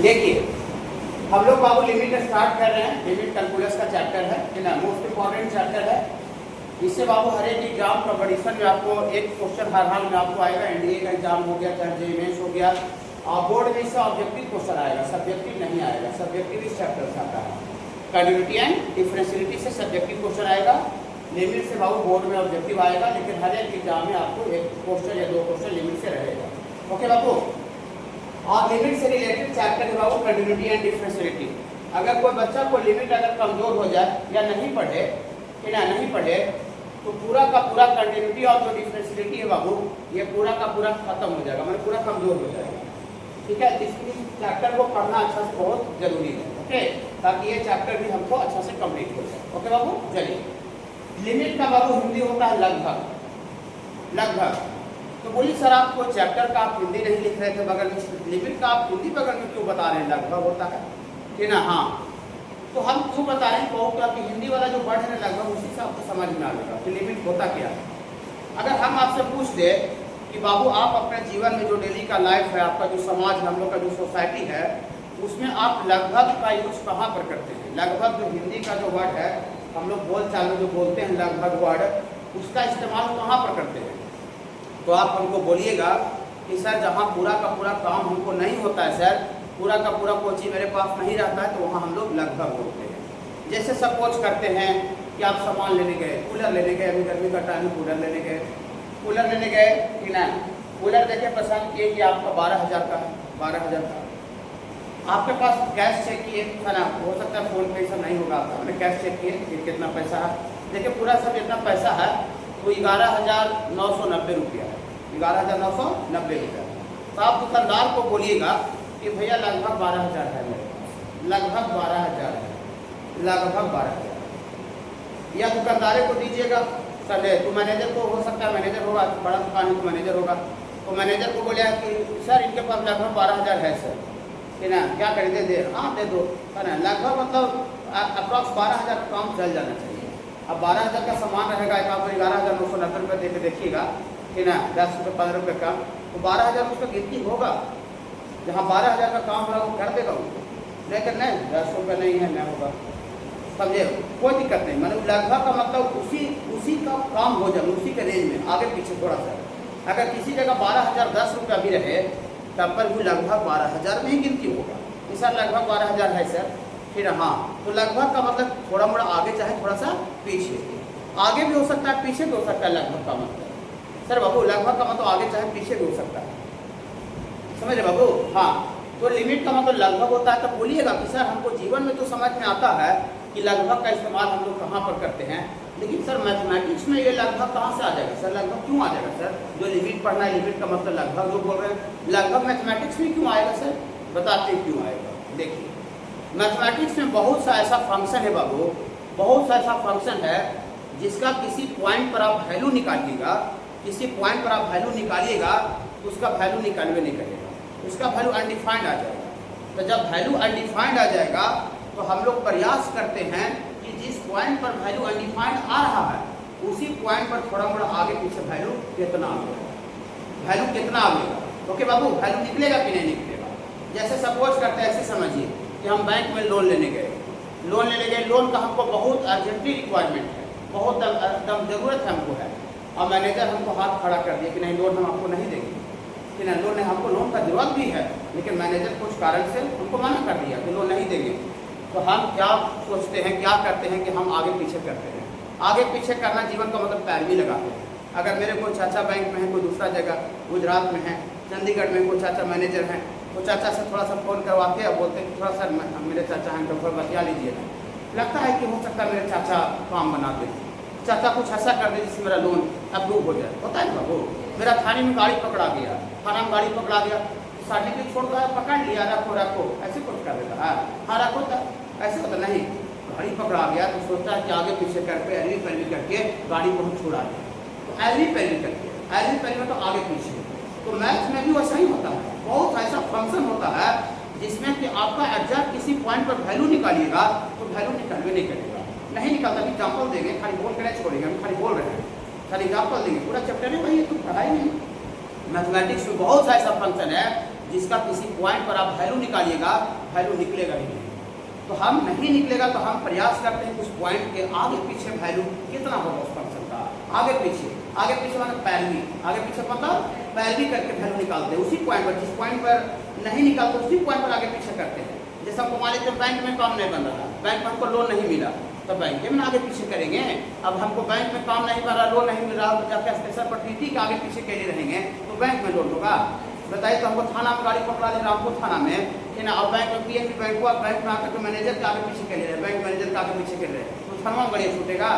देखिए हम लोग बाबू लिमिट स्टार्ट कर रहे हैं। लिमिट कैलकुलस का चैप्टर है ना, मोस्ट इंपॉर्टेंट चैप्टर है। इससे बाबू हर एक एग्जाम कंपटीशन में आपको एक क्वेश्चन हर हाल में आपको आएगा। एनडीए का एग्जाम हो गया, चाहे जेईई हो गया, और बोर्ड में इससे ऑब्जेक्टिव क्वेश्चन आएगा, सब्जेक्टिव नहीं आएगा। सब्जेक्टिव इस चैप्टर से आता है, कंटिन्यूटी एंड डिफरेंशियलिटी से सब्जेक्टिव क्वेश्चन आएगा। लिमिट से बाबू बोर्ड में ऑब्जेक्टिव आएगा, लेकिन हर एक एग्जाम में आपको एक क्वेश्चन या दो क्वेश्चन लिमिट से रहेगा। ओके बाबू, और लिमिट से रिलेटेड चैप्टर है बाबू कंटिन्यूटी एंड डिफरेंशियलिटी। अगर कोई बच्चा को लिमिट अगर कमजोर हो जाए या नहीं पढ़े कि ना नहीं पढ़े, तो पूरा का पूरा कंटिन्यूटी और जो डिफरेंशियलिटी है बाबू, ये पूरा का पूरा खत्म हो जाएगा, मतलब पूरा कमजोर हो जाएगा। ठीक है, इसलिए चैप्टर को पढ़ना अच्छा से बहुत जरूरी है। ओके, ताकि ये चैप्टर भी हमको अच्छा से कंप्लीट हो जाए। ओके बाबू, चलिए लिमिट का बाबू हिंदी होता है लगभग। लगभग तो बोलिए सर आपको चैप्टर का आप हिंदी नहीं लिख रहे थे बगल में, लिमिट का आप हिंदी बगल में क्यों बता रहे हैं? लगभग होता है कि ना? हाँ, तो हम क्यों बता रहे हैं कहो कि हिंदी वाला जो वर्ड है लगभग, उसी से आपको समझ में आ जाएगा कि लिमिट होता क्या है। अगर हम आपसे पूछ दे कि बाबू आप अपने जीवन में जो डेली का लाइफ है, आपका जो समाज है, हम लोग का जो सोसाइटी है, उसमें आप लगभग का यूज कहाँ पर करते हैं? लगभग जो हिंदी का जो वर्ड है, हम लोग बोल चाल में जो बोलते हैं लगभग वर्ड, उसका इस्तेमाल कहाँ पर करते हैं? तो आप हमको बोलिएगा कि सर जहाँ पूरा का पूरा काम हमको नहीं होता है सर, पूरा का पूरा कोई चीज़ मेरे पास नहीं रहता है, तो वहाँ हम लोग लगभग बोलते हैं। जैसे सपोज करते हैं कि आप सामान लेने गए, कूलर लेने गए, अभी गर्मी का टाइम में कूलर लेने गए, कूलर लेने गए कि ना, कूलर देखे पसंद किए कि आपका 12,000 का है, 12,000 का। आपके पास कैश चेक किए है ना, हो सकता है फ़ोन पे सब नहीं होगा, आपका हमने कैश चेक किए कि कितना पैसा है, देखिए पूरा सब जितना पैसा है वो 11,990 रुपया है, 11,990 रुपया। तो आप दुकानदार को बोलिएगा कि भैया लगभग 12,000 है मेरे पास, लगभग 12,000 है, लगभग 12,000। या दुकानदारे को दीजिएगा सर, तो मैनेजर को हो सकता है, मैनेजर होगा, बड़ा दुकान है तो मैनेजर होगा, तो मैनेजर को बोलेगा कि सर इनके पास लगभग 12,000 है सर, कि ना क्या खरीदे दे? हाँ दे दो, है ना। लगभग मतलब अप्रॉक्स 12,000 का काम चल जाना चाहिए। अब 12,000 का सामान रहेगा, एक आप 11,990 रुपये दे के देखिएगा कि ना, 10 रुपये 15 रुपये का, तो 12,000 उसका गिनती होगा। जहाँ 12,000 का काम होगा वो कर देगा उसको, लेकिन नहीं 10 रुपये नहीं है, नहीं होगा, समझे? कोई दिक्कत नहीं, मतलब लगभग का मतलब उसी का काम हो जाए, उसी के रेंज में, आगे पीछे थोड़ा सा। अगर किसी जगह 12,010 रुपया भी रहे, तब पर भी लगभग 12,000 में ही गिनती होगा कि सर लगभग 12,000 है सर। फिर हाँ, तो लगभग का मतलब थोड़ा मोड़ा आगे चाहे थोड़ा सा पीछे, आगे भी हो सकता है पीछे भी हो सकता है। लगभग का मतलब सर बाबू, लगभग का मतलब आगे चाहे पीछे भी हो सकता है, समझ रहे बाबू? हाँ, तो लिमिट का मतलब लगभग होता है। तो बोलिएगा कि सर हमको जीवन में तो समझ में आता है कि लगभग का इस्तेमाल हम लोग कहाँ पर करते हैं, लेकिन सर मैथमेटिक्स में ये लगभग कहाँ से आ जाएगा सर? लगभग क्यों आ जाएगा सर? जो लिमिट पढ़ना है, लिमिट का मतलब लगभग जो बोल रहे हैं, लगभग मैथमेटिक्स में क्यों आएगा सर? बताते हैं क्यों आएगा। देखिए मैथमेटिक्स में बहुत सा ऐसा फंक्शन है बाबू, बहुत सा ऐसा फंक्शन है जिसका किसी पॉइंट पर आप वैल्यू निकालिएगा, किसी पॉइंट पर आप वैल्यू निकालिएगा तो उसका वैल्यू निकालवे नहीं करेगा, उसका वैल्यू अनडिफाइंड आ जाएगा। तो जब वैल्यू अनडिफाइंड आ जाएगा तो हम लोग प्रयास करते हैं कि जिस पॉइंट पर वैल्यू अनडिफाइंड आ रहा है, उसी पॉइंट पर थोड़ा मोड़ा आगे पीछे वैल्यू कितना आएगा, वैल्यू कितना आएगा। ओके बाबू, वैल्यू निकलेगा कि नहीं निकलेगा? जैसे सपोज करते हैं, ऐसे समझिए कि हम बैंक में लोन लेने गए, लोन का हमको बहुत अर्जेंटली रिक्वायरमेंट है, बहुत एकदम ज़रूरत है हमको है, और मैनेजर हमको हाथ खड़ा कर दिया कि नहीं लोन हम आपको नहीं देंगे, कि नहीं लोन हमको लोन का जरूरत भी है, लेकिन मैनेजर कुछ कारण से हमको मना कर दिया कि लोन नहीं देंगे। तो हम क्या सोचते हैं, क्या करते हैं कि हम आगे पीछे करते हैं। आगे पीछे करना जीवन का मतलब पैरवी लगाते हैं। अगर मेरे कोई चाचा बैंक में है, कोई दूसरा जगह गुजरात में है, चंडीगढ़ में कोई चाचा मैनेजर हैं, तो चाचा से थोड़ा सा फ़ोन करवाते हैं, बोलते हैं कि थोड़ा सा मेरे चाचा हैं तो थोड़ा बतिया लीजिए ना। लगता है कि हो सकता है मेरे चाचा काम बना दे, चाचा कुछ ऐसा कर दे जिससे मेरा लोन अप्रूव हो जाए। होता है ना बाबू, मेरा थाने में गाड़ी पकड़ा गया, थाना में गाड़ी पकड़ा गया, सर्टिफिकेट छोड़ कर पकड़ लिया, रखो ऐसे कुछ कर देता है। हाँ रखो था, ऐसे होता नहीं, गाड़ी पकड़ा गया तो सोचता है कि आगे पीछे करके एलवी पैरवी करके गाड़ी को हम छुड़ा दें, तो एलवी पैरवी करके, एलवी पैरवी में तो आगे पीछे। तो मैथ्स में भी वैसा ही होता है, बहुत ऐसा फंक्शन होता है जिसमें कि आपका एग्जैक्ट किसी पॉइंट पर वैल्यू निकालिएगा तो वैल्यू निकालवे नहीं करेगा, नहीं निकलता। अभी एग्जाम्पल देंगे, खाली बोल के नहीं छोड़ेंगे, हम खाली बोल रहे हैं, खाली एग्जाम्पल देंगे, पूरा चैप्टर है भाई, ये तो पढ़ाई नहीं। मैथमेटिक्स में बहुत सा ऐसा फंक्शन है जिसका किसी पॉइंट पर आप वैल्यू निकालिएगा, वैल्यू निकलेगा ही नहीं। तो हम नहीं निकलेगा तो हम प्रयास करते हैं कि उस पॉइंट के आगे पीछे वैल्यू कितना होगा उस फंक्शन का, आगे पीछे मतलब पैरवी, आगे पीछे मतलब पैरवी करके वैल्यू निकालते हैं उसी पॉइंट पर। जिस पॉइंट पर नहीं निकालते उसी पॉइंट पर आगे पीछे करते हैं। जैसे हमको मान लीजिए बैंक में काम नहीं बन रहा, बैंक में हमको लोन नहीं मिला, तो बैंक में आगे पीछे करेंगे। अब हमको बैंक में काम नहीं बन रहा, लोन नहीं मिल रहा, तो जाके स्टेशन पर टीटी के आगे पीछे के लिए रहेंगे तो बैंक में लोन होगा। बताइए, तो हमको थाना में गाड़ी पकड़ा ले रहा, हमको थाना में है ना, अब बैंक में पीएनबी बैंक हुआ, बैंक में आकर के मैनेजर के आगे पीछे के लिए रहे, बैंक मैनेजर के आगे पीछे के लिए तो थाना में गाड़ी छूटेगा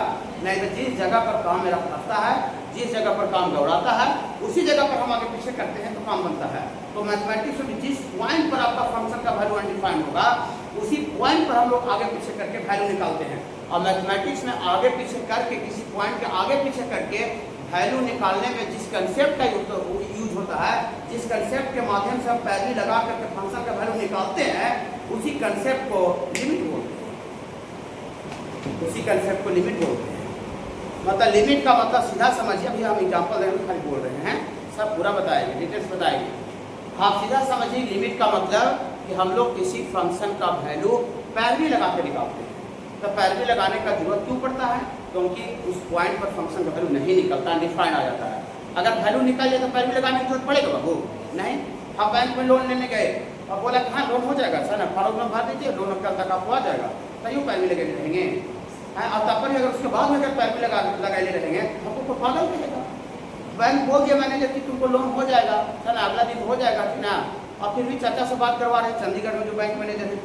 नहीं। तो जिस जगह पर काम मेरा फंसता है, जिस जगह पर काम दौड़ाता है, उसी जगह पर हम आगे पीछे करते हैं तो काम बनता है। तो मैथमेटिक्स में जिस पॉइंट पर आपका फंक्शन का वैल्यू अनडिफाइंड होगा, उसी पॉइंट पर हम लोग आगे पीछे करके वैल्यू निकालते हैं। और मैथमेटिक्स में आगे पीछे करके, किसी पॉइंट के आगे पीछे करके वैल्यू निकालने में जिस कंसेप्ट का यूज होता है, जिस कंसेप्ट के माध्यम से हम पैरवी लगा करके फंक्शन का वैल्यू निकालते हैं, उसी कंसेप्ट को लिमिट बोलते हैं। उसी कंसेप्ट को लिमिट बोलते हैं। मतलब लिमिट का मतलब सीधा समझिए, अभी हम एग्जाम्पल देने खाली बोल रहे हैं, सब पूरा बताएंगे, डिटेल्स बताएंगे। आप सीधा समझिए लिमिट का मतलब कि हम लोग किसी फंक्शन का वैल्यू पैरवी लगा के निकालते हैं। तो पैरवी लगाने का जरूरत क्यों पड़ता है? क्योंकि उस पॉइंट पर फंक्शन का वैल्यू नहीं निकलता, डिफाइन आ जाता है। अगर वैल्यू निकल जाए तो पैरवी लगाने की जरूरत पड़ेगा बाबू? नहीं। आप बैंक में लोन लेने गए और बोला कि हाँ लोन हो जाएगा सर ना, फॉर्म में भर दीजिए, लोन कल तक आपको आ जाएगा, तो यूँ पैरवी लगे रहेंगे। और तब पर अगर उसके बाद में अगर पैरवी लगाए रहेंगे हमको तो पागल कहेगा। बैंक बोल दिया मैनेजर कि तुमको लोन हो जाएगा सर ना, अगला दिन हो जाएगा कि ना, और फिर भी चाचा से बात करवा रहे हैं चंडीगढ़ में जो बैंक मैनेजर है,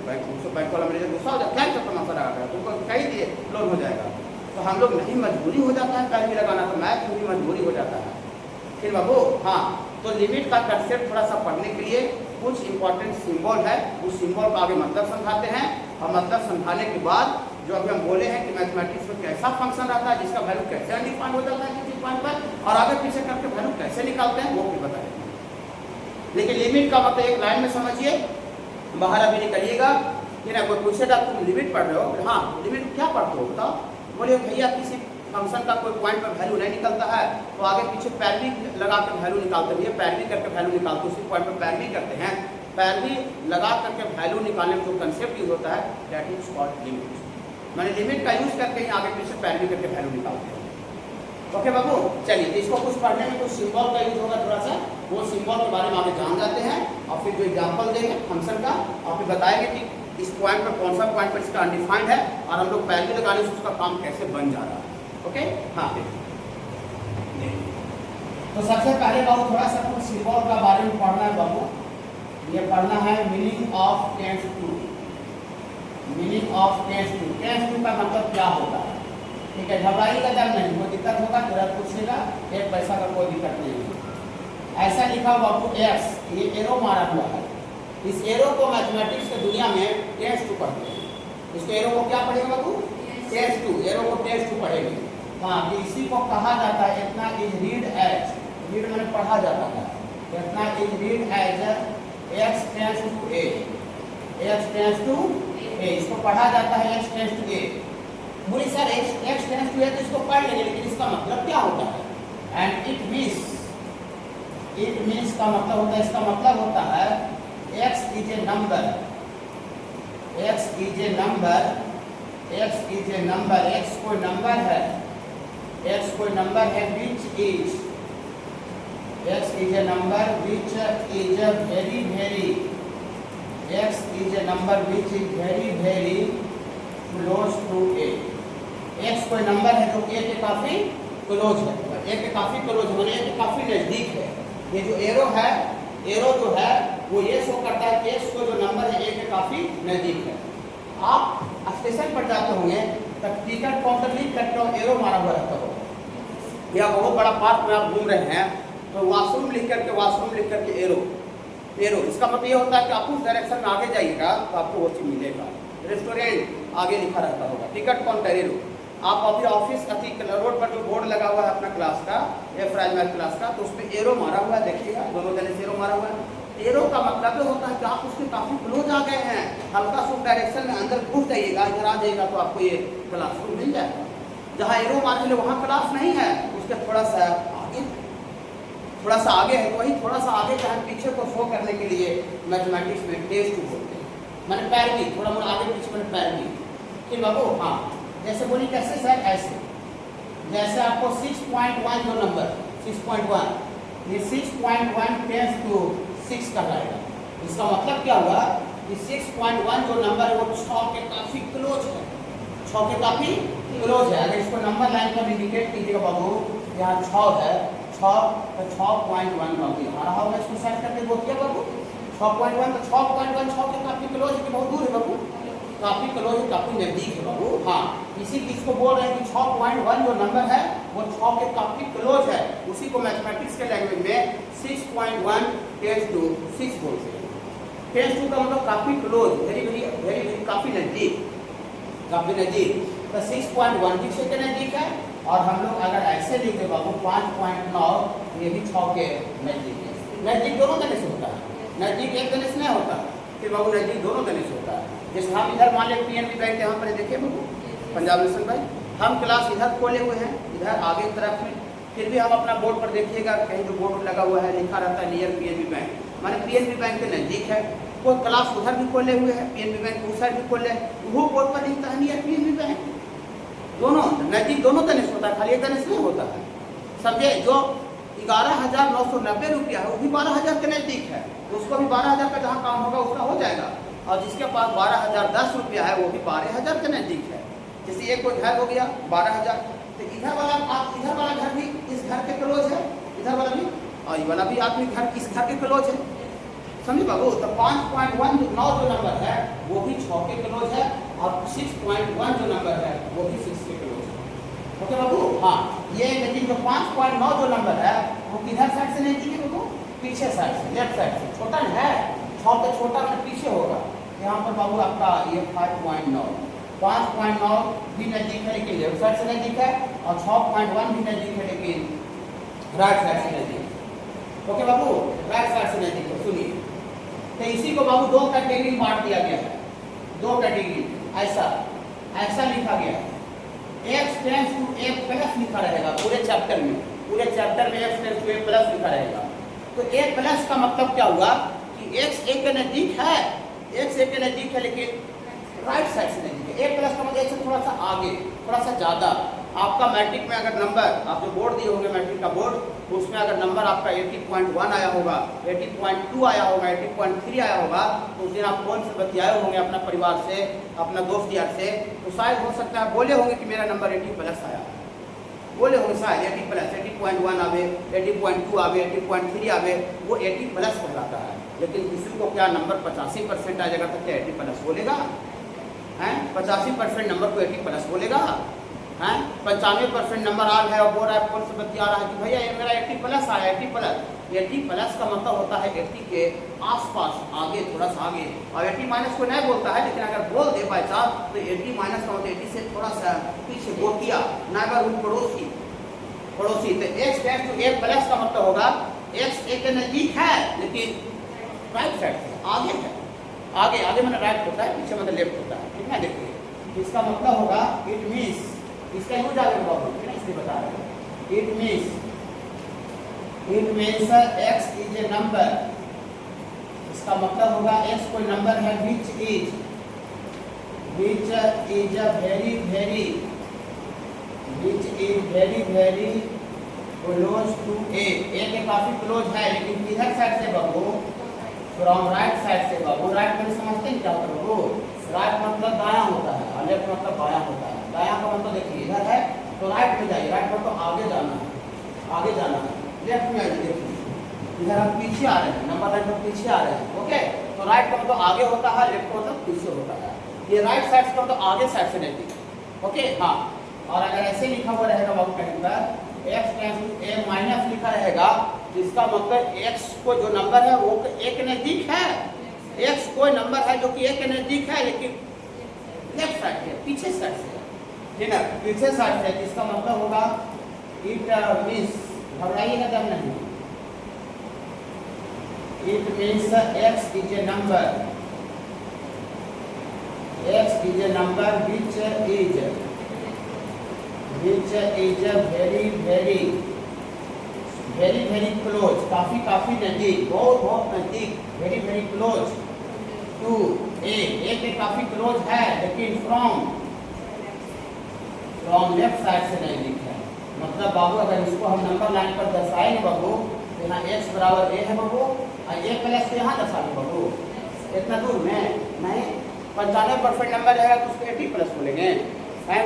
तो बैंक वाला मैनेजर गुस्सा हो जाता है, क्या तमाशा लगा रहा है, तुमको कही दिए लोन हो जाएगा। तो हम लोग नहीं, मजबूरी हो जाता है पैरवी लगाना, तो मैथ में भी मजबूरी हो जाता है। फिर बाबू हाँ, तो लिमिट का कंसेप्ट थोड़ा सा पढ़ने के लिए कुछ इंपॉर्टेंट सिंबल है, उस सिंबल का आगे मतलब समझाते हैं। और मतलब समझाने के बाद जो अभी हम बोले हैं कि मैथमेटिक्स में कैसा फंक्शन रहता है, जिसका वैल्यू कैसे अनडिफाइंड हो जाता है किसी पॉइंट पर, और आगे पीछे करके वैल्यू कैसे निकालते हैं वो भी बताएंगे। लेकिन लिमिट का मतलब एक लाइन में समझिए, बाहर अभी निकलिएगा कि ना कोई पूछेगा तुम लिमिट पढ़ रहे हो, हाँ लिमिट क्या पढ़ते हो बताओ, बोले भैया किसी फंक्शन का कोई पॉइंट पर वैल्यू नहीं निकलता है तो आगे पीछे पैरवी लगा कर वैल्यू निकालते हैं, पैरवी करके वैल्यू निकालते, उसी पॉइंट पर पैरवी करते हैं। पैरवी लगा करके वैल्यू निकालने में जो कंसेप्ट यूज होता है दैट इज कॉल्ड लिमिट। मैंने लिमिट का यूज करके ही आगे पीछे पैरवी करके वैल्यू निकालते हैं। ओके बाबू, चलिए तो इसको कुछ पढ़ने में कुछ सिंबल का यूज होगा थोड़ा सा, वो सिंबल के बारे में आगे जान जाते हैं और फिर जो एग्जाम्पल देंगे फंक्शन का और फिर बताएंगे कि इस पॉइंट पर कौन सा पॉइंट पर इसका अनडिफाइंड है और हम लोग पैरवी लगाने से उसका काम कैसे बन जा रहा है। ओके हाँ, तो सबसे पहले बाबू थोड़ा सा कुछ सिंबल का बारे में पढ़ना है बाबू। ये पढ़ना है meaning of tends to. Meaning of tends to, tends to का मतलब क्या होता है, ठीक है। घबराइएगा जब नहीं, कोई दिक्कत होगा तुरंत पूछिएगा, एक पैसा का कोई दिक्कत नहीं है। ऐसा लिखा हुआ आपको एक्स, ये एरो मारा हुआ है, इस एरो को मैथमेटिक्स की दुनिया में टेंस टू पढ़ते हैं। इसको एरो को क्या पढ़ेगा बाबू? टेंस टू, एरो को टेंस टू पढ़ेंगे। हाँ, इसी को कहा जाता है इतना इज रीड एज, रीड मैंने पढ़ा जाता है, इतना is read as x tends to a, x tends to a, इसको पढ़ा जाता है एक्स टेंस टू ए। बोले sir x tends to a तो इसको पढ़ लेंगे, लेकिन इसका मतलब क्या होता है? एंड इट मीन्स का मतलब होता है, इसका मतलब होता है x is a number, x is a number, x is a number, x कोई नंबर है, एक्स कोई नंबर है which is, x is a number which is very very, x is a number which is very very close to a. X कोई नंबर है जो ए के काफी क्लोज है, ए के काफी क्लोज है, ए के काफी नजदीक है। ये जो एरो है, एरो जो है वो ये शो करता है कि एक्स को जो नंबर है ए के काफी नजदीक है। आप स्टेशन पर जाते होंगे तब टिकट काउंटर लिख करके एरो मारा हुआ रहता हो, या बहुत बड़ा पार्क में आप घूम रहे हैं तो वॉशरूम लिख करके एरो, इसका मतलब ये होता है कि आप उस डायरेक्शन में आगे जाइएगा तो आपको वो चीज मिलेगा। रेस्टोरेंट आगे लिखा रहता होगा, टिकट काउंटर एरो। आप अभी ऑफिस अति रोड पर जो बोर्ड लगा हुआ है अपना क्लास का, एफ मैथ क्लास का, तो उसमें एरो मारा हुआ है, देखिएगा दोनों जने से एरो मारा हुआ है। एरो का मतलब ये होता है कि आप उसके काफी क्लोज आ गए हैं, हल्का सा डायरेक्शन में अंदर घुस जाइएगा, इधर आ जाइएगा तो आपको ये क्लासरूम मिल जाएगा। जहाँ एरो मारे वहाँ क्लास नहीं है, उसके थोड़ा सा थोड़ा सा आगे है, तो वही थोड़ा सा आगे का पीछे को शो करने के लिए मैथमेटिक्स में टेस्ट टू बोलते हैं। मैंने पैरवी, थोड़ा मोड़ा आगे पीछे मैंने पैरवी। फिर बाबू हाँ, जैसे बोली कैसे सर, ऐसे जैसे आपको 6.1 जो नंबर 6.1, ये 6.1 टेंस टू 6 कहलाएगा। इसका मतलब क्या हुआ कि 6.1 जो नंबर है वो 6 के काफी क्लोज है, 6 के काफी क्लोज है। अगर इसको नंबर लाइन पर इंडिकेट कीजिएगा बाबू, यहाँ 6 है, 6 तो 6.1 बाबू हमारा होगा। इसको सेट करके बोल दिया बाबू 6.1, तो 6.1 6 के काफी क्लोज है कि बहुत दूर है बाबू, काफी क्लोज है, काफी नजदीक है बाबू। हाँ, इसी चीज को बोल रहे हैं कि 6.1 जो नंबर है वो 6 के काफी क्लोज है। उसी को मैथमेटिक्स के लैंग्वेज में 6.1 टेंस टू 6 बोलते हैं। टेंस टू का मतलब काफी close, very very very very काफी नजदीक, काफी नजदीक। तो 6.1 भी 6 के नजदीक है। और हम लोग अगर ऐसे लिखे बाबू 5.9, ये भी 6 के नजदीक है। नजदीक दोनों तरह से होता है, नजदीक एक तरह से नहीं होता, फिर बाबू नजदीक दोनों तरह से होता है। जैसे हम इधर मान लें PNB बैंक यहाँ पर देखिए बाबू, पंजाब नेशनल बैंक, हम क्लास इधर खोले हुए हैं, इधर आगे की तरफ में, फिर भी हम अपना बोर्ड पर देखिएगा कहीं जो बोर्ड लगा हुआ है लिखा रहता है नियर PNB बैंक, माने PNB बैंक के नजदीक है। कोई क्लास उधर भी खोले हुए हैं, PNB बैंक उस साइड भी खोले, वो बोर्ड पर लिखता है नियर PNB बैंक। दोनों नजदीक दोनों तरह से होता है, खाली एक तरह से नहीं होता है, समझे। जो 11,990 रुपया है वो भी 12,000 के नजदीक है, उसको भी 12,000 का जहाँ काम होगा उसका हो जाएगा। और जिसके पास 12,010 रुपया है वो भी 12,000 के नजदीक है। जैसे एक कोई घर हो गया 12,000, तो इधर वाला आप इधर वाला घर भी इस घर के क्लोज है, इधर वाला भी, और ये वाला भी आदमी घर इस घर के क्लोज है, समझे बाबू। तो 5.19 जो नंबर है वो भी 6 के क्लोज है, और 6.1 जो नंबर है वो भी 6 के क्लोज है। ओके बाबू हाँ, ये लेकिन जो 5.9 जो नंबर है वो किधर साइड से नहीं दीजिए बाबू, पीछे साइड से, लेफ्ट साइड से, छोटा नहीं है, 6 तो छोटा में पीछे होगा। यहाँ पर बाबू आपका ये 5.9 भी नजदीक है लेकिन लेफ्ट साइड से नजदीक है, और 6.1 भी नजदीक है लेकिन राइट साइड से नजदीक है। ओके बाबू, राइट साइड से नजदीक है। सुनिए, तो इसी को बाबू 2 कैटेगरी में बांट दिया गया है, 2 कैटेगरी। ऐसा ऐसा लिखा गया है, x tends to a plus लिखा रहेगा पूरे चैप्टर में, पूरे चैप्टर में x tends to a plus लिखा रहेगा। तो a प्लस का मतलब क्या हुआ कि x a के नजदीक है, x a के नजदीक है लेकिन राइट साइड से नजदीक है। a प्लस का मतलब इससे थोड़ा सा आगे, थोड़ा सा ज़्यादा। आपका मैट्रिक में अगर नंबर, आप जो बोर्ड दिए होंगे मैट्रिक का बोर्ड, तो उसमें अगर नंबर आपका 80.1 आया होगा, 80.2 आया होगा, 80.3 आया होगा, तो उस दिन आप फोन से बतियाए होंगे अपना परिवार से, अपना दोस्त यार से, तो शायद हो सकता है बोले होंगे कि मेरा नंबर 80 प्लस आया, बोले होंगे शायद 80 प्लस, 80.1 आवे, 80.2 आवे, 80.3 आवे, वो 80 प्लस कहलाता है। लेकिन किसी को क्या नंबर 85% आ जाएगा तो क्या 80 प्लस बोलेगा हैं? 85% नंबर को 80 प्लस बोलेगा हैं? 95% नंबर आ है और बोल रहा है फोन से बतिया रहा है कि भैया ये मेरा 80 प्लस आया, 80 प्लस। 80 प्लस का मतलब होता है 80 के आसपास, आगे, थोड़ा सा आगे। और 80 माइनस को नहीं बोलता है, लेकिन अगर बोल दे बाई चांस तो 80 माइनस का मतलब 80 से थोड़ा सा पीछे, गोतिया, नाइबरहुड, पड़ोसी, पड़ोसी। तो x tends to a plus का मतलब होगा x a के नजदीक है लेकिन राइट साइड से आगे है, आगे, आगे मतलब राइट होता है, पीछे मतलब लेफ्ट होता है, ठीक है। देखिए इसका मतलब होगा इट मीन्स, इसका यूज आगे बाबू इसलिए बता रहे हैं, it means x is a number. इसका मतलब होगा x कोई नंबर है which is very very close to a के काफी क्लोज है, लेकिन किधर साइड से बाबू, फ्रॉम राइट साइड से बाबू। राइट में समझते हैं क्या होता है बाबू, राइट मतलब दायां होता है और लेफ्ट मतलब बायां होता है। दायां का मतलब देखिए इधर है तो राइट में जाइए, राइट मतलब आगे जाना है, आगे जाना है। लेफ्ट में आइए, देखिए इधर हम पीछे आ रहे हैं, नंबर लाइन पर पीछे आ रहे हैं। ओके, तो राइट का मतलब आगे होता है, लेफ्ट का मतलब पीछे होता है। ये राइट साइड का मतलब आगे साइड से नहीं। ओके हाँ, और अगर ऐसे लिखा हुआ रहेगा बाबू कहीं पर x tends to a minus लिखा रहेगा, जिसका मतलब x को जो नंबर है वो a के नजदीक है। x कोई नंबर है जो कि a के नजदीक है लेकिन लेफ्ट साइड से, पीछे साइड से, ठीक है, पीछे साइड से। इसका मतलब होगा इट मींस, घबराइएगा जब नहीं, it means x is a number, x is a number which is very very very very close, काफी काफी नजदीक, बहुत बहुत नजदीक, वेरी वेरी क्लोज टू ए के काफी क्लोज है, लेकिन फ्रॉम लेफ्ट साइड से नजदीक है। मतलब बाबू अगर इसको हम नंबर लाइन पर दर्शाएंगे बाबू, तो यहाँ x बराबर a है बाबू, और a प्लस यहाँ दर्शाएंगे बाबू, इतना दूर में नहीं। 95% नंबर आएगा तो उसको 80 प्लस बोलेंगे।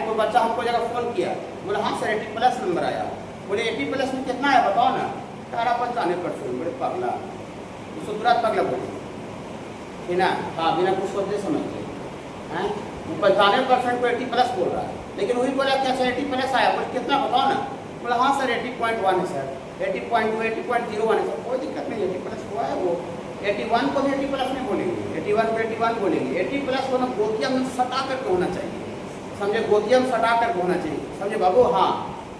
तो बच्चा हमको जगह फोन किया, बोले हाँ सर 80 प्लस नंबर आया। बोले 80 प्लस में कितना है बताओ ना। 95%। बोले पगला, उसको तुरंत पगला बोले बिना, हाँ बिना कुछ सोचते समझते हैं। 95% को 80 प्लस बोल रहा है, लेकिन वही बोला क्या सर 80 प्लस आया। बोले कितना बताओ ना। बोला हाँ सर 80.1 है सर, 80.2, 80.01 है सर। कोई दिक्कत नहीं, 80 प्लस हुआ है वो। 81 को भी 80 प्लस नहीं बोलेंगे, 81 को 81 बोलेंगे। 80 प्लस को ना गोतिया में सटा करके होना चाहिए, समझे, गोतिया में सटा करके होना चाहिए, समझे बाबू। हाँ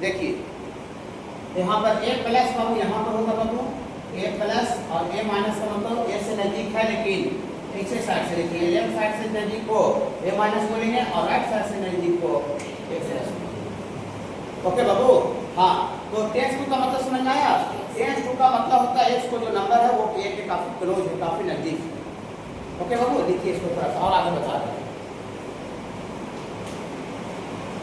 देखिए यहाँ पर a प्लस बाबू यहाँ पर होगा बाबू a प्लस, और a माइनस का मतलब a से नजदीक है, लेकिन पीछे साइड से देखिए, लेफ्ट साइड से नजदीक को a माइनस बोलेंगे, और राइट साइड से नजदीक को a प्लस। ओके बाबू। हाँ तो टेंस टू का मतलब समझ में आया। टेंस टू का मतलब होता है x को जो नंबर है वो a के काफी क्लोज है, काफी नजदीक है। ओके बाबू, देखिए इसको थोड़ा सा और आगे बता रहे हैं।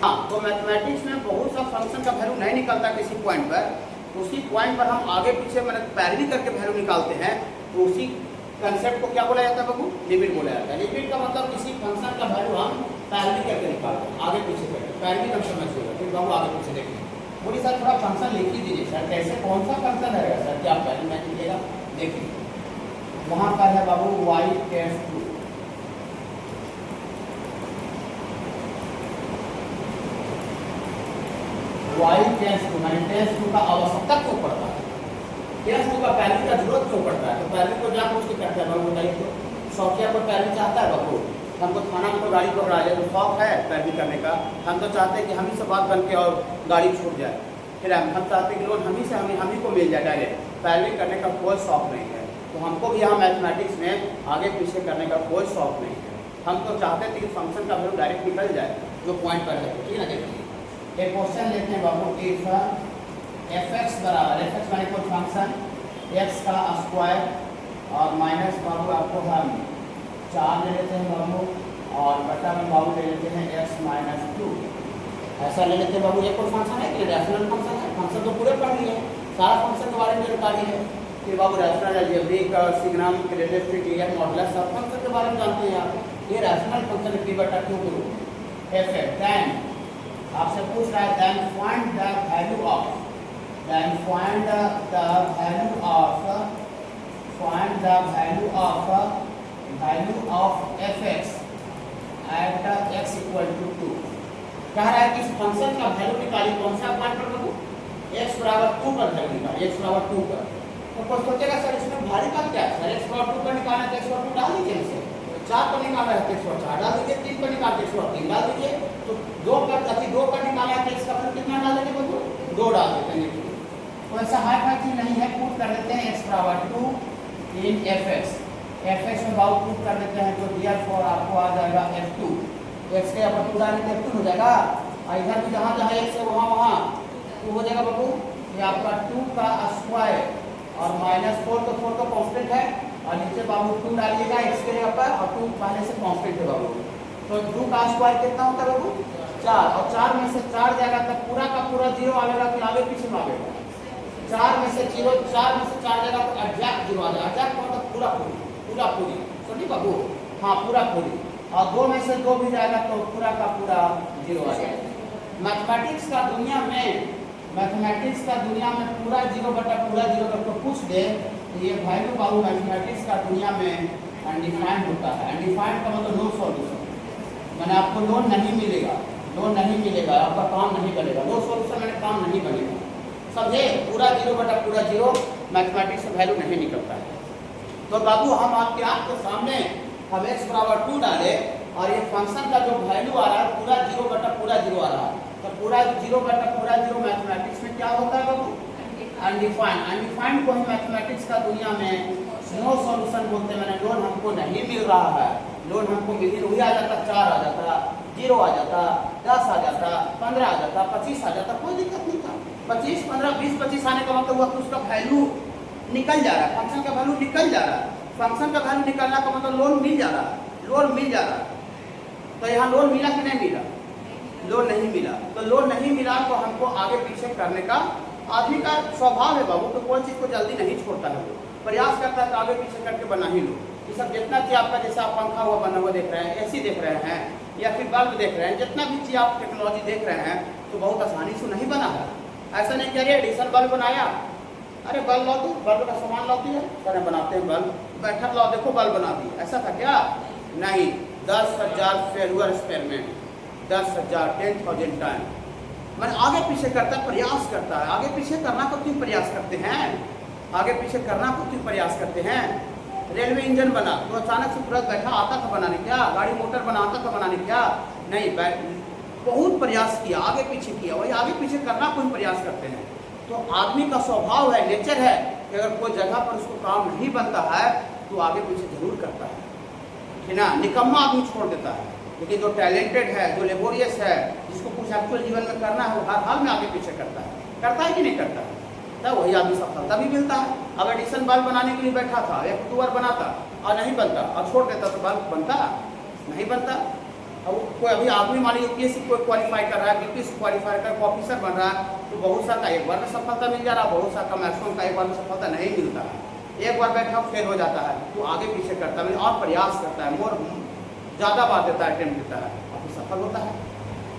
हाँ तो मैथमेटिक्स में बहुत सा फंक्शन का वैल्यू नहीं निकलता किसी पॉइंट पर, उसी पॉइंट पर हम आगे पीछे मतलब पैरेलल करके वैल्यू निकालते हैं। तो उसी कंसेप्ट को क्या बोला जाता है बाबू, लिमिट बोला जाता है। लिमिट का मतलब किसी फंक्शन का वैल्यू हम पैरेलल करके निकालते हैं, आगे पीछे करके। पैरेलल हम समझिएगा, फिर बाबू आगे पीछे देखेंगे। बोलिए सर थोड़ा फंक्शन लिख ही दीजिए सर, कैसे कौन सा फंक्शन रहेगा सर, क्या पैरेलल में लिखिएगा। देखिए वहाँ पर है बाबू y tends to, y tends to माने टेंस टू का आवश्यकता क्यों पड़ता है, टेंस टू का पैरेलल का जरूरत क्यों पड़ता है। तो पैरेलल को जान पूछ के करते हैं बाबू, बताइए तो। शौकिया को पैरेलल चाहता है बाबू, हमको थाना में गाड़ी पकड़ा जाए तो शौक है पैरेलल करने का। हम तो चाहते हैं कि हम ही से बात बन के और गाड़ी छूट जाए, फिर हम चाहते हैं कि लोन हम ही को मिल जाए डायरेक्ट। पैरेलल करने का कोई शौक नहीं है, तो हमको भी यहाँ मैथमेटिक्स में आगे पीछे करने का कोई शौक नहीं है। हम तो चाहते थे कि फंक्शन का वैल्यू डायरेक्ट निकल जाए जो पॉइंट पर है, ठीक है ना। देखिए एक क्वेश्चन लेते हैं बाबू, इफ fx बराबर, fx माने कोई फंक्शन x का स्क्वायर और माइनस बाबू आपको हम 4 ले लेते हैं बाबू, और बटा में बाबू ले लेते हैं x माइनस 2, ऐसा ले लेते हैं बाबू। ये कोई फंक्शन है कि रैशनल फंक्शन है। फंक्शन तो पूरे पढ़ लिए, सारा फंक्शन के बारे में जानकारी है। फिर बाबू रैशनल अलजेब्रिक और सिग्नम रिलेटिव क्लियर मॉडुलस सब फंक्शन के बारे में जानते हैं आप। ये रैशनल फंक्शन p बटा 2 करो f देन आपसे पूछ रहा है then find the value of, then find the value of fx at x equal to 2। कह रहा है कि इस फंक्शन का वैल्यू निकालिए, कौन सा पॉइंट पर बाबू, x बराबर 2 पर वैल्यू निकालिए, x बराबर 2 पर। तो कोई सोचेगा सर इसमें भारी का क्या है सर, x बराबर 2 पर निकालना है तो x बराबर 2 डाल दीजिए इसे, 4 पर निकालना है तो x बराबर 4 डाल दीजिए, 3 पर निकालना है तो x बराबर 3 डाल दीजिए। तो 2 पर निकाला है तो x का वैल्यू कितना डाल देंगे बाबू, 2 डाल देते हैं। तो ऐसा हाई फाई चीज नहीं है, पुट कर देते हैं x बराबर 2 इन fx में बाबू पुट कर देते हैं, तो therefore आपको आ जाएगा f2, x के ऊपर 2 डालेंगे f2 हो जाएगा, और इधर भी जहाँ जहाँ x है वहाँ तो हो जाएगा बाबू ये आपका 2 का स्क्वायर और माइनस 4 तो कांस्टेंट है, और नीचे बाबू 2 डालिएगा x के जगह पर, और 2 पहले से कांस्टेंट है बाबू। तो 2 का स्क्वायर कितना होता है बाबू 4, और 4 में से 4 जाएगा तब पूरा का पूरा 0 आएगा, फिर आगे पीछे में आएगा। 4 में से 0, 4 में से 4 जाएगा तो एग्जैक्ट 0 आ जाएगा। एग्जैक्ट मतलब पूरा पूरी, समझिए बाबू, हाँ पूरा पूरी। और 2 में से 2 भी जाएगा तो पूरा का पूरा 0 आ जाएगा। मैथमेटिक्स का दुनिया में पूरा 0 बटा पूरा 0 अगर तो पूछ दे तो ये वैल्यू बाबू मैथमेटिक्स का दुनिया में अनडिफाइंड होता है। अनडिफाइंड का मतलब नो सॉल्यूशन, मैंने आपको लोन नहीं मिलेगा, आपका काम नहीं बनेगा। नो सॉल्यूशन मैंने काम नहीं बनेगा, समझे। पूरा 0 बटा पूरा 0 मैथमेटिक्स से वैल्यू नहीं निकलता है। तो बाबू हम आपके आँख के सामने हम x बराबर 2 डाले, और ये फंक्शन का जो वैल्यू आ रहा है पूरा 0 बटा पूरा 0 आ रहा है, तो पूरा 0 बटा पूरा 0 मैथमेटिक्स में क्या होता है बाबू, अनडिफाइंड को ही मैथमेटिक्स का दुनिया में नो सॉल्यूशन बोलते हैं। मैंने लोन हमको नहीं मिल रहा है, लोन हमको मिल वही आ जाता, 4 आ जाता, 0 आ जाता, 10 आ जाता, 15 आ जाता, 25 आ जाता, कोई दिक्कत नहीं था। 25, 15, 20, 25 आने का मतलब हुआ कि उसका वैल्यू निकल जा रहा है, फंक्शन का वैल्यू निकल जा रहा है। फंक्शन का वैल्यू निकलना का मतलब लोन मिल जा रहा है, लोन मिल जा रहा है। तो यहाँ लोन मिला कि नहीं मिला? लोन नहीं मिला। तो लोन नहीं मिला तो हमको आगे पीछे करने का आदमी का स्वभाव है बाबू, तो कोई चीज़ को जल्दी नहीं छोड़ता है, वो प्रयास करता है तो आगे पीछे करके बना ही लो। ये सब जितना चीज आपका, जैसा आप पंखा हुआ बना हुआ देख रहे हैं, एसी देख रहे हैं, या फिर बल्ब देख रहे हैं, जितना भी चीज़ आप टेक्नोलॉजी देख रहे हैं तो बहुत आसानी से नहीं बना है। ऐसा नहीं कह रहे एडिसन बल्ब बनाया, अरे बल्ब लाओ, तो बल्ब का सामान लाती है, अरे बनाते हैं बल्ब, बैठक लाओ देखो बल्ब बना दी, ऐसा था क्या? नहीं। 10,000 फेल्यूर एक्सपेरिमेंट, 10,000, 10,000 टाइम। मैंने आगे पीछे करता है, प्रयास करता है। आगे पीछे करना को क्यों प्रयास करते हैं? आगे पीछे करना को क्यों प्रयास करते हैं? रेलवे इंजन बना तो अचानक से तुरंत बैठा आता था बनाने क्या? गाड़ी मोटर बनाता था बनाने क्या? नहीं, बहुत प्रयास किया, आगे पीछे किया। वही आगे पीछे करना कोई प्रयास करते हैं। तो आदमी का स्वभाव है, नेचर है कि अगर कोई जगह पर उसको काम नहीं बनता है तो आगे पीछे जरूर करता है, है ना। निकम्मा आदमी छोड़ देता है, लेकिन जो टैलेंटेड है, जो लेबोरियस है, जिसको कुछ एक्चुअल जीवन में करना है, वो हर हाल में आगे पीछे करता है कि नहीं करता है? तब वही आदमी सफलता भी मिलता है। अब एडिसन बल्ब बनाने के लिए बैठा था, एक टूअर बनाता और नहीं बनता, और छोड़ देता तो बल्ब बनता नहीं बनता। अब कोई अभी आदमी मान लीजिए यूपीएससी कोई क्वालिफाई कर रहा है, बीपीएससी क्वालिफाई कर ऑफिसर बन रहा है, तो बहुत सा का एक बार में सफलता मिल जा रहा है, बहुत सा का मैक्सिमम का एक बार में सफलता नहीं मिलता है। एक बार बैठा फेल हो जाता है, तो आगे पीछे करता है और प्रयास करता है, मोर ज़्यादा बात देता है, अटेम्प्ट देता है, और फिर सफल होता है।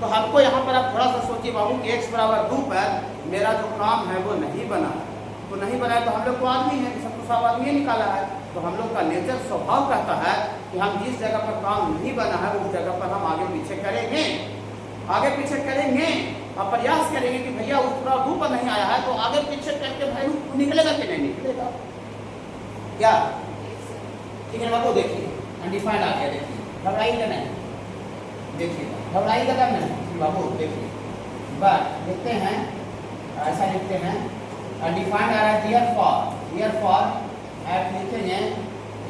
तो हमको यहाँ पर आप थोड़ा सा सोचिए बाबू कि x बराबर 2 पर मेरा जो काम है वो नहीं बना है। तो नहीं बना है तो हम लोग को आदमी है कि सबको सब आदमी निकाला है। तो हम लोग का नेचर स्वभाव कहता है कि हम जिस जगह पर काम नहीं बना है उस जगह पर हम आगे पीछे करेंगे, आगे पीछे करेंगे और प्रयास करेंगे कि भैया उतना 2 पर नहीं आया है तो आगे पीछे करके भाई निकलेगा कि नहीं निकलेगा क्या? ठीक है बाबू, देखिए अनडिफाइंड आ गया, देखिए घबराइएगा नहीं, देखिए घबराइएगा तब नहीं बाबू, देखिए बट लिखते हैं, ऐसा लिखते हैं अनडिफाइंड आ रहा है हियर फॉर एट लिखेंगे,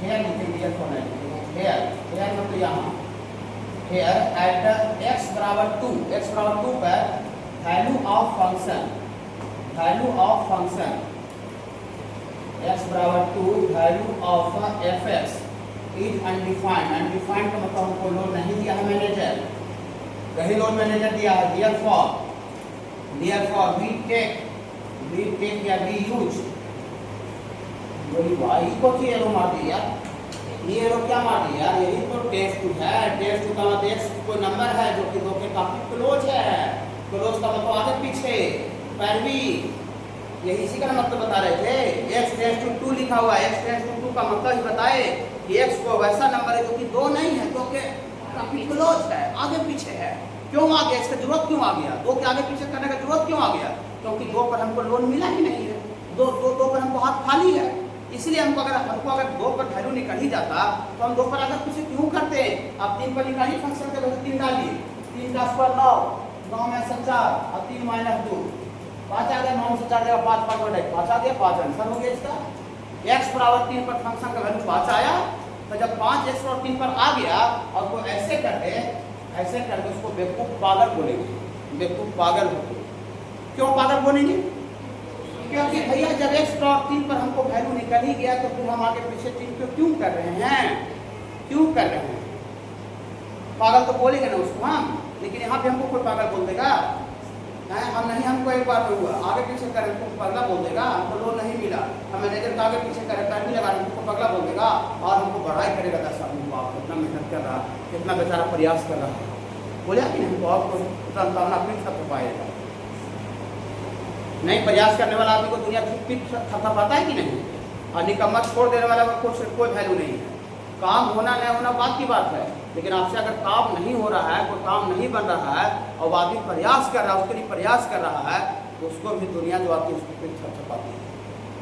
हियर लिखेंगे, हियर फॉर नहीं लिखेंगे, हियर मतलब यहाँ, हियर एट x बराबर 2 पर वैल्यू ऑफ फंक्शन x बराबर 2 value of fx is undefined. Undefined का मतलब हमको लोड नहीं दिया है मैनेजर, कहीं लोड मैनेजर दिया है। डियर फॉर वी टेक या वी यूज, बोली भाई को की एरो मार दिया, ये एरो क्या मार दिया? यही तो टेस्ट है। टेस्ट का मतलब कोई नंबर है जो कि 2 के काफी क्लोज है। क्लोज का मतलब आगे पीछे, पैरवी, यही इसी का मतलब बता रहे थे। x टेंस टू 2 लिखा हुआ है, x टेंस टू 2 का मतलब ही बताए कि x को वैसा नंबर है जो कि 2 नहीं है, 2 के काफी क्लोज है, आगे पीछे है। क्यों आ गया? इसका जरूरत क्यों आ गया? 2 के आगे पीछे करने का जरूरत क्यों आ गया? क्योंकि 2 पर हमको लोन मिला ही नहीं है, 2 पर हमको हाथ खाली है। इसलिए हमको अगर 2 पर वैल्यू निकल ही जाता तो हम 2 पर अगर पीछे क्यों करते? आप 3 पर निकालिए, फंक्शन के वजह 3 डालिए, 3 का स्क्वायर 9, 9 में 4 और 3 माइनस 2, 5 आ गया, 9 से 4 देगा 5, 5 बढ़ाई 5 आ गया, 5 आंसर हो गया इसका। x बराबर 3 पर फंक्शन का वैल्यू 5 आया, तो जब 5 x और 3 पर आ गया और कोई ऐसे करके उसको बेवकूफ पागल बोलेंगे, बेवकूफ पागल होते। क्यों पागल बोलेंगे? क्योंकि भैया जब x और 3 पर हमको वैल्यू निकल ही गया तो फिर हम आगे पीछे 3 पे क्यों कर रहे हैं? क्यों कर रहे हैं? पागल तो बोलेंगे ना उसको हम, लेकिन यहाँ पे हमको कोई पागल बोल देगा? हम नहीं, हमको एक बार में हुआ, आगे पीछे करें तो पगला बोल देगा, हमको लोन नहीं मिला, हम मैनेजर का आगे पीछे करें टाइम भी लगा हमको पगला बोल देगा और हमको बढ़ाई करेगा 10 आदमी, बाप कितना मेहनत कर रहा, कितना बेचारा प्रयास कर रहा है, बोले कि नहीं, बहुत कुछ संतावना पीठ थप पाएगा। नहीं, प्रयास करने वाला आदमी को दुनिया पीठ थपथपाता है कि नहीं? और निकम्मा छोड़ देने वाला को कोई वैल्यू नहीं है। काम होना नहीं होना बात की बात है, लेकिन आपसे अगर काम नहीं हो रहा है, कोई काम नहीं बन रहा है और आदमी प्रयास कर रहा है, उसके लिए प्रयास कर रहा है, तो उसको भी दुनिया जो आती है उसको पीठ थपथपाती है।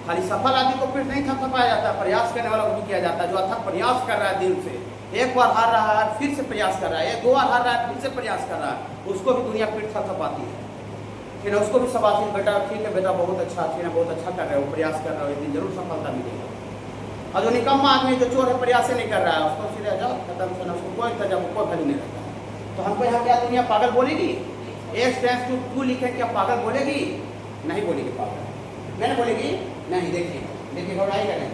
खाली सफल आदमी को पीठ नहीं थपथपाया जाता, प्रयास करने वाला को भी किया जाता है। जो अथक प्रयास कर रहा है दिल से, एक बार हार रहा है फिर से प्रयास कर रहा है, 2 बार हार रहा है फिर से प्रयास कर रहा है, उसको भी दुनिया पीठ थपथपाती है। फिर उसको भी शाबाशी, बेटा ठीक है, बेटा बहुत अच्छा, बहुत अच्छा कर रहे हो, प्रयास कर रहे हो, एक दिन जरूर सफलता मिलेगा। और जो निकम्मा आदमी जो चोर है, प्रयास नहीं कर रहा है, उसको सीधे जाओ खत्म करना, उसको कोई तजब कोई वैल्यू नहीं रहता है। तो हमको यहाँ क्या दुनिया पागल बोलेगी? x टेंस टू 2 लिखे क्या पागल बोलेगी? नहीं बोलेगी पावर, मैंने बोलेगी नहीं। देखिए देखिए घबराई का नहीं,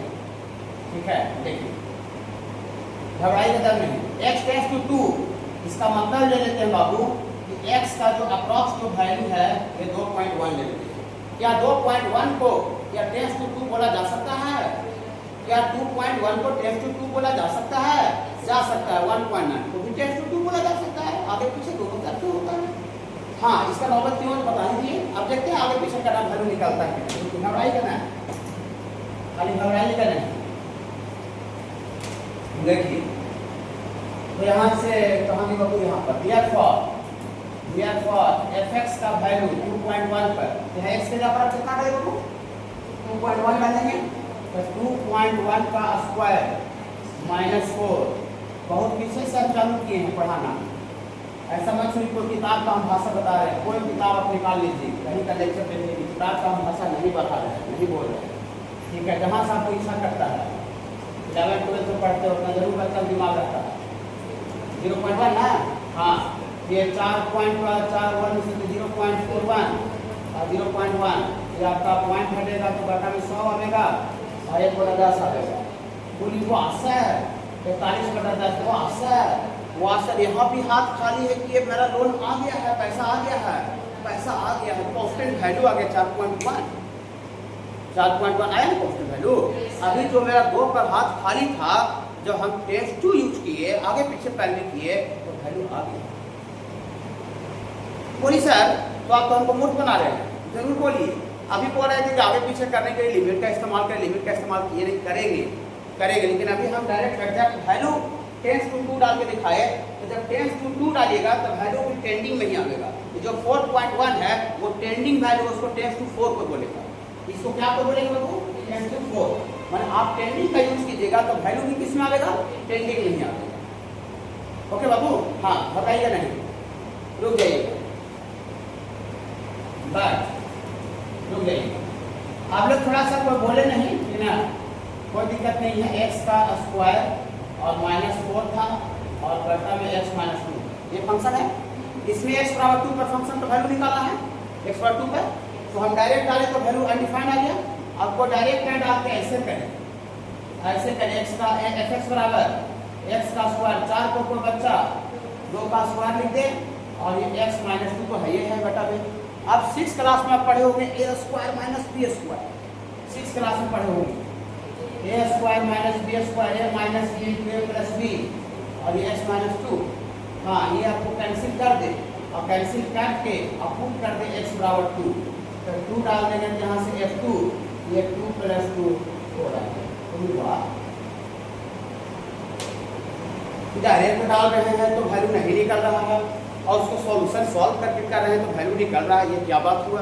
ठीक है। देखिए घबराई का दर नहीं, x टेंस टू 2, इसका मतलब ले लेते हैं बाबू कि x का जो अप्रॉक्स जो वैल्यू है ये 2.1 ले लेते हैं। क्या 2.1 को क्या टेंस टू 2 बोला जा सकता है? क्या 2.1 को टेंस टू 2 बोला जा सकता है? जा सकता है। 1.9 को भी टेंस टू 2 बोला जा सकता है। आगे पीछे दोनों तरफ से होता है। हाँ, इसका नौबत क्यों बता दीजिए। अब देखते हैं आगे पीछे का नाम वैल्यू निकलता है। घबराई करना है, खाली घबराई करना है। देखिए तो यहाँ से कहाँ की बाबू, यहाँ पर हियर फॉर fx का वैल्यू 2.1 पर यहाँ x के जगह पर कितना करेगा बाबू? 2.1 डालेंगे तो 2.1 का स्क्वायर -4। बहुत पीछे से हम चालू किए हैं पढ़ाना, ऐसा मत सुनिए कोई किताब का हम भाषा बता रहे हैं। कोई किताब आप निकाल लीजिए, कहीं का लेक्चर दे लीजिए, किताब का हम भाषा नहीं बता रहे हैं, नहीं बोल रहे हैं, ठीक है। जहाँ से आपको इच्छा करता है 11 12 में पढ़ते हो उतना जरूर बच्चा दिमाग रहता है। 0.1 ना, हाँ ये 4.41 से 0.41 और 0.1 ये आपका पॉइंट हटेगा तो बटा में 100 आएगा और 1/10 आएगा। बोली वो आशा है 45/10 वो आशा है। वो आशा यहाँ भी हाथ खाली है कि ये मेरा लोन आ गया है, पैसा आ गया है, पैसा आ गया है। कॉन्स्टेंट वैल्यू आ गया 4.1 आया ना कॉन्स्टेंट वैल्यू। अभी जो मेरा 2 पर हाथ खाली था, जब हम टेस्ट 2 यूज किए, आगे पीछे पहले किए तो वैल्यू आ गई। बोली सर तो आप तो हमको मूर्ख बना रहे हैं। जरूर बोलिए। अभी बोल रहे थे कि आगे पीछे करने के लिए लिमिट का इस्तेमाल करें, लिमिट का इस्तेमाल किए नहीं, करेंगे लेकिन अभी हम direct exact value tends to 2 डाल के दिखाए। तो जब टेंस टू 2 डालिएगा तो वैल्यू भी टेंडिंग में ही आएगा। जो 4.1 है वो टेंडिंग वैल्यू, उसको टेंस टू 4 को बोलेगा। इसको क्या को बोलेंगे बाबू? Tense to 4। माने आप टेंडिंग का यूज कीजिएगा तो वैल्यू भी किस में आएगा? टेंडिंग में ही आएगा। ओके बाबू, हाँ बताइएगा नहीं, रुक जाइएगा, बस रुक जाइएगा। आप लोग थोड़ा सा कोई बोले नहीं कि ना, कोई दिक्कत नहीं है। x का स्क्वायर और -4 था और बटा में x -2 ये फंक्शन है। इसमें x बराबर 2 पर फंक्शन का वैल्यू निकालना है। x बराबर 2 पर तो हम डायरेक्ट डालें तो वैल्यू अनडिफाइंड आ गया। आपको डायरेक्ट नहीं डाल के ऐसे करें, x का fx बराबर x का स्क्वायर, 4 को कोई बच्चा 2 का स्क्वायर लिख दे और ये x -2 तो है ये है बटा में। अब 6 क्लास में आप पढ़े होंगे a square minus b square, 6 class में पढ़े होंगे a square minus b square, a minus b a plus b और ये x -2। हाँ ये आपको कैंसिल कर दे और कैंसिल करके आप पुट कर दे x बराबर 2 तो 2 डाल देंगे यहाँ से f2, ये 2 + 2 हो रहा है। डायरेक्ट डाल रहे हैं तो वैल्यू नहीं निकल रहा है और उसको सॉल्यूशन सॉल्व करके कर रहे हैं तो वैल्यू निकल रहा है। ये क्या बात हुआ?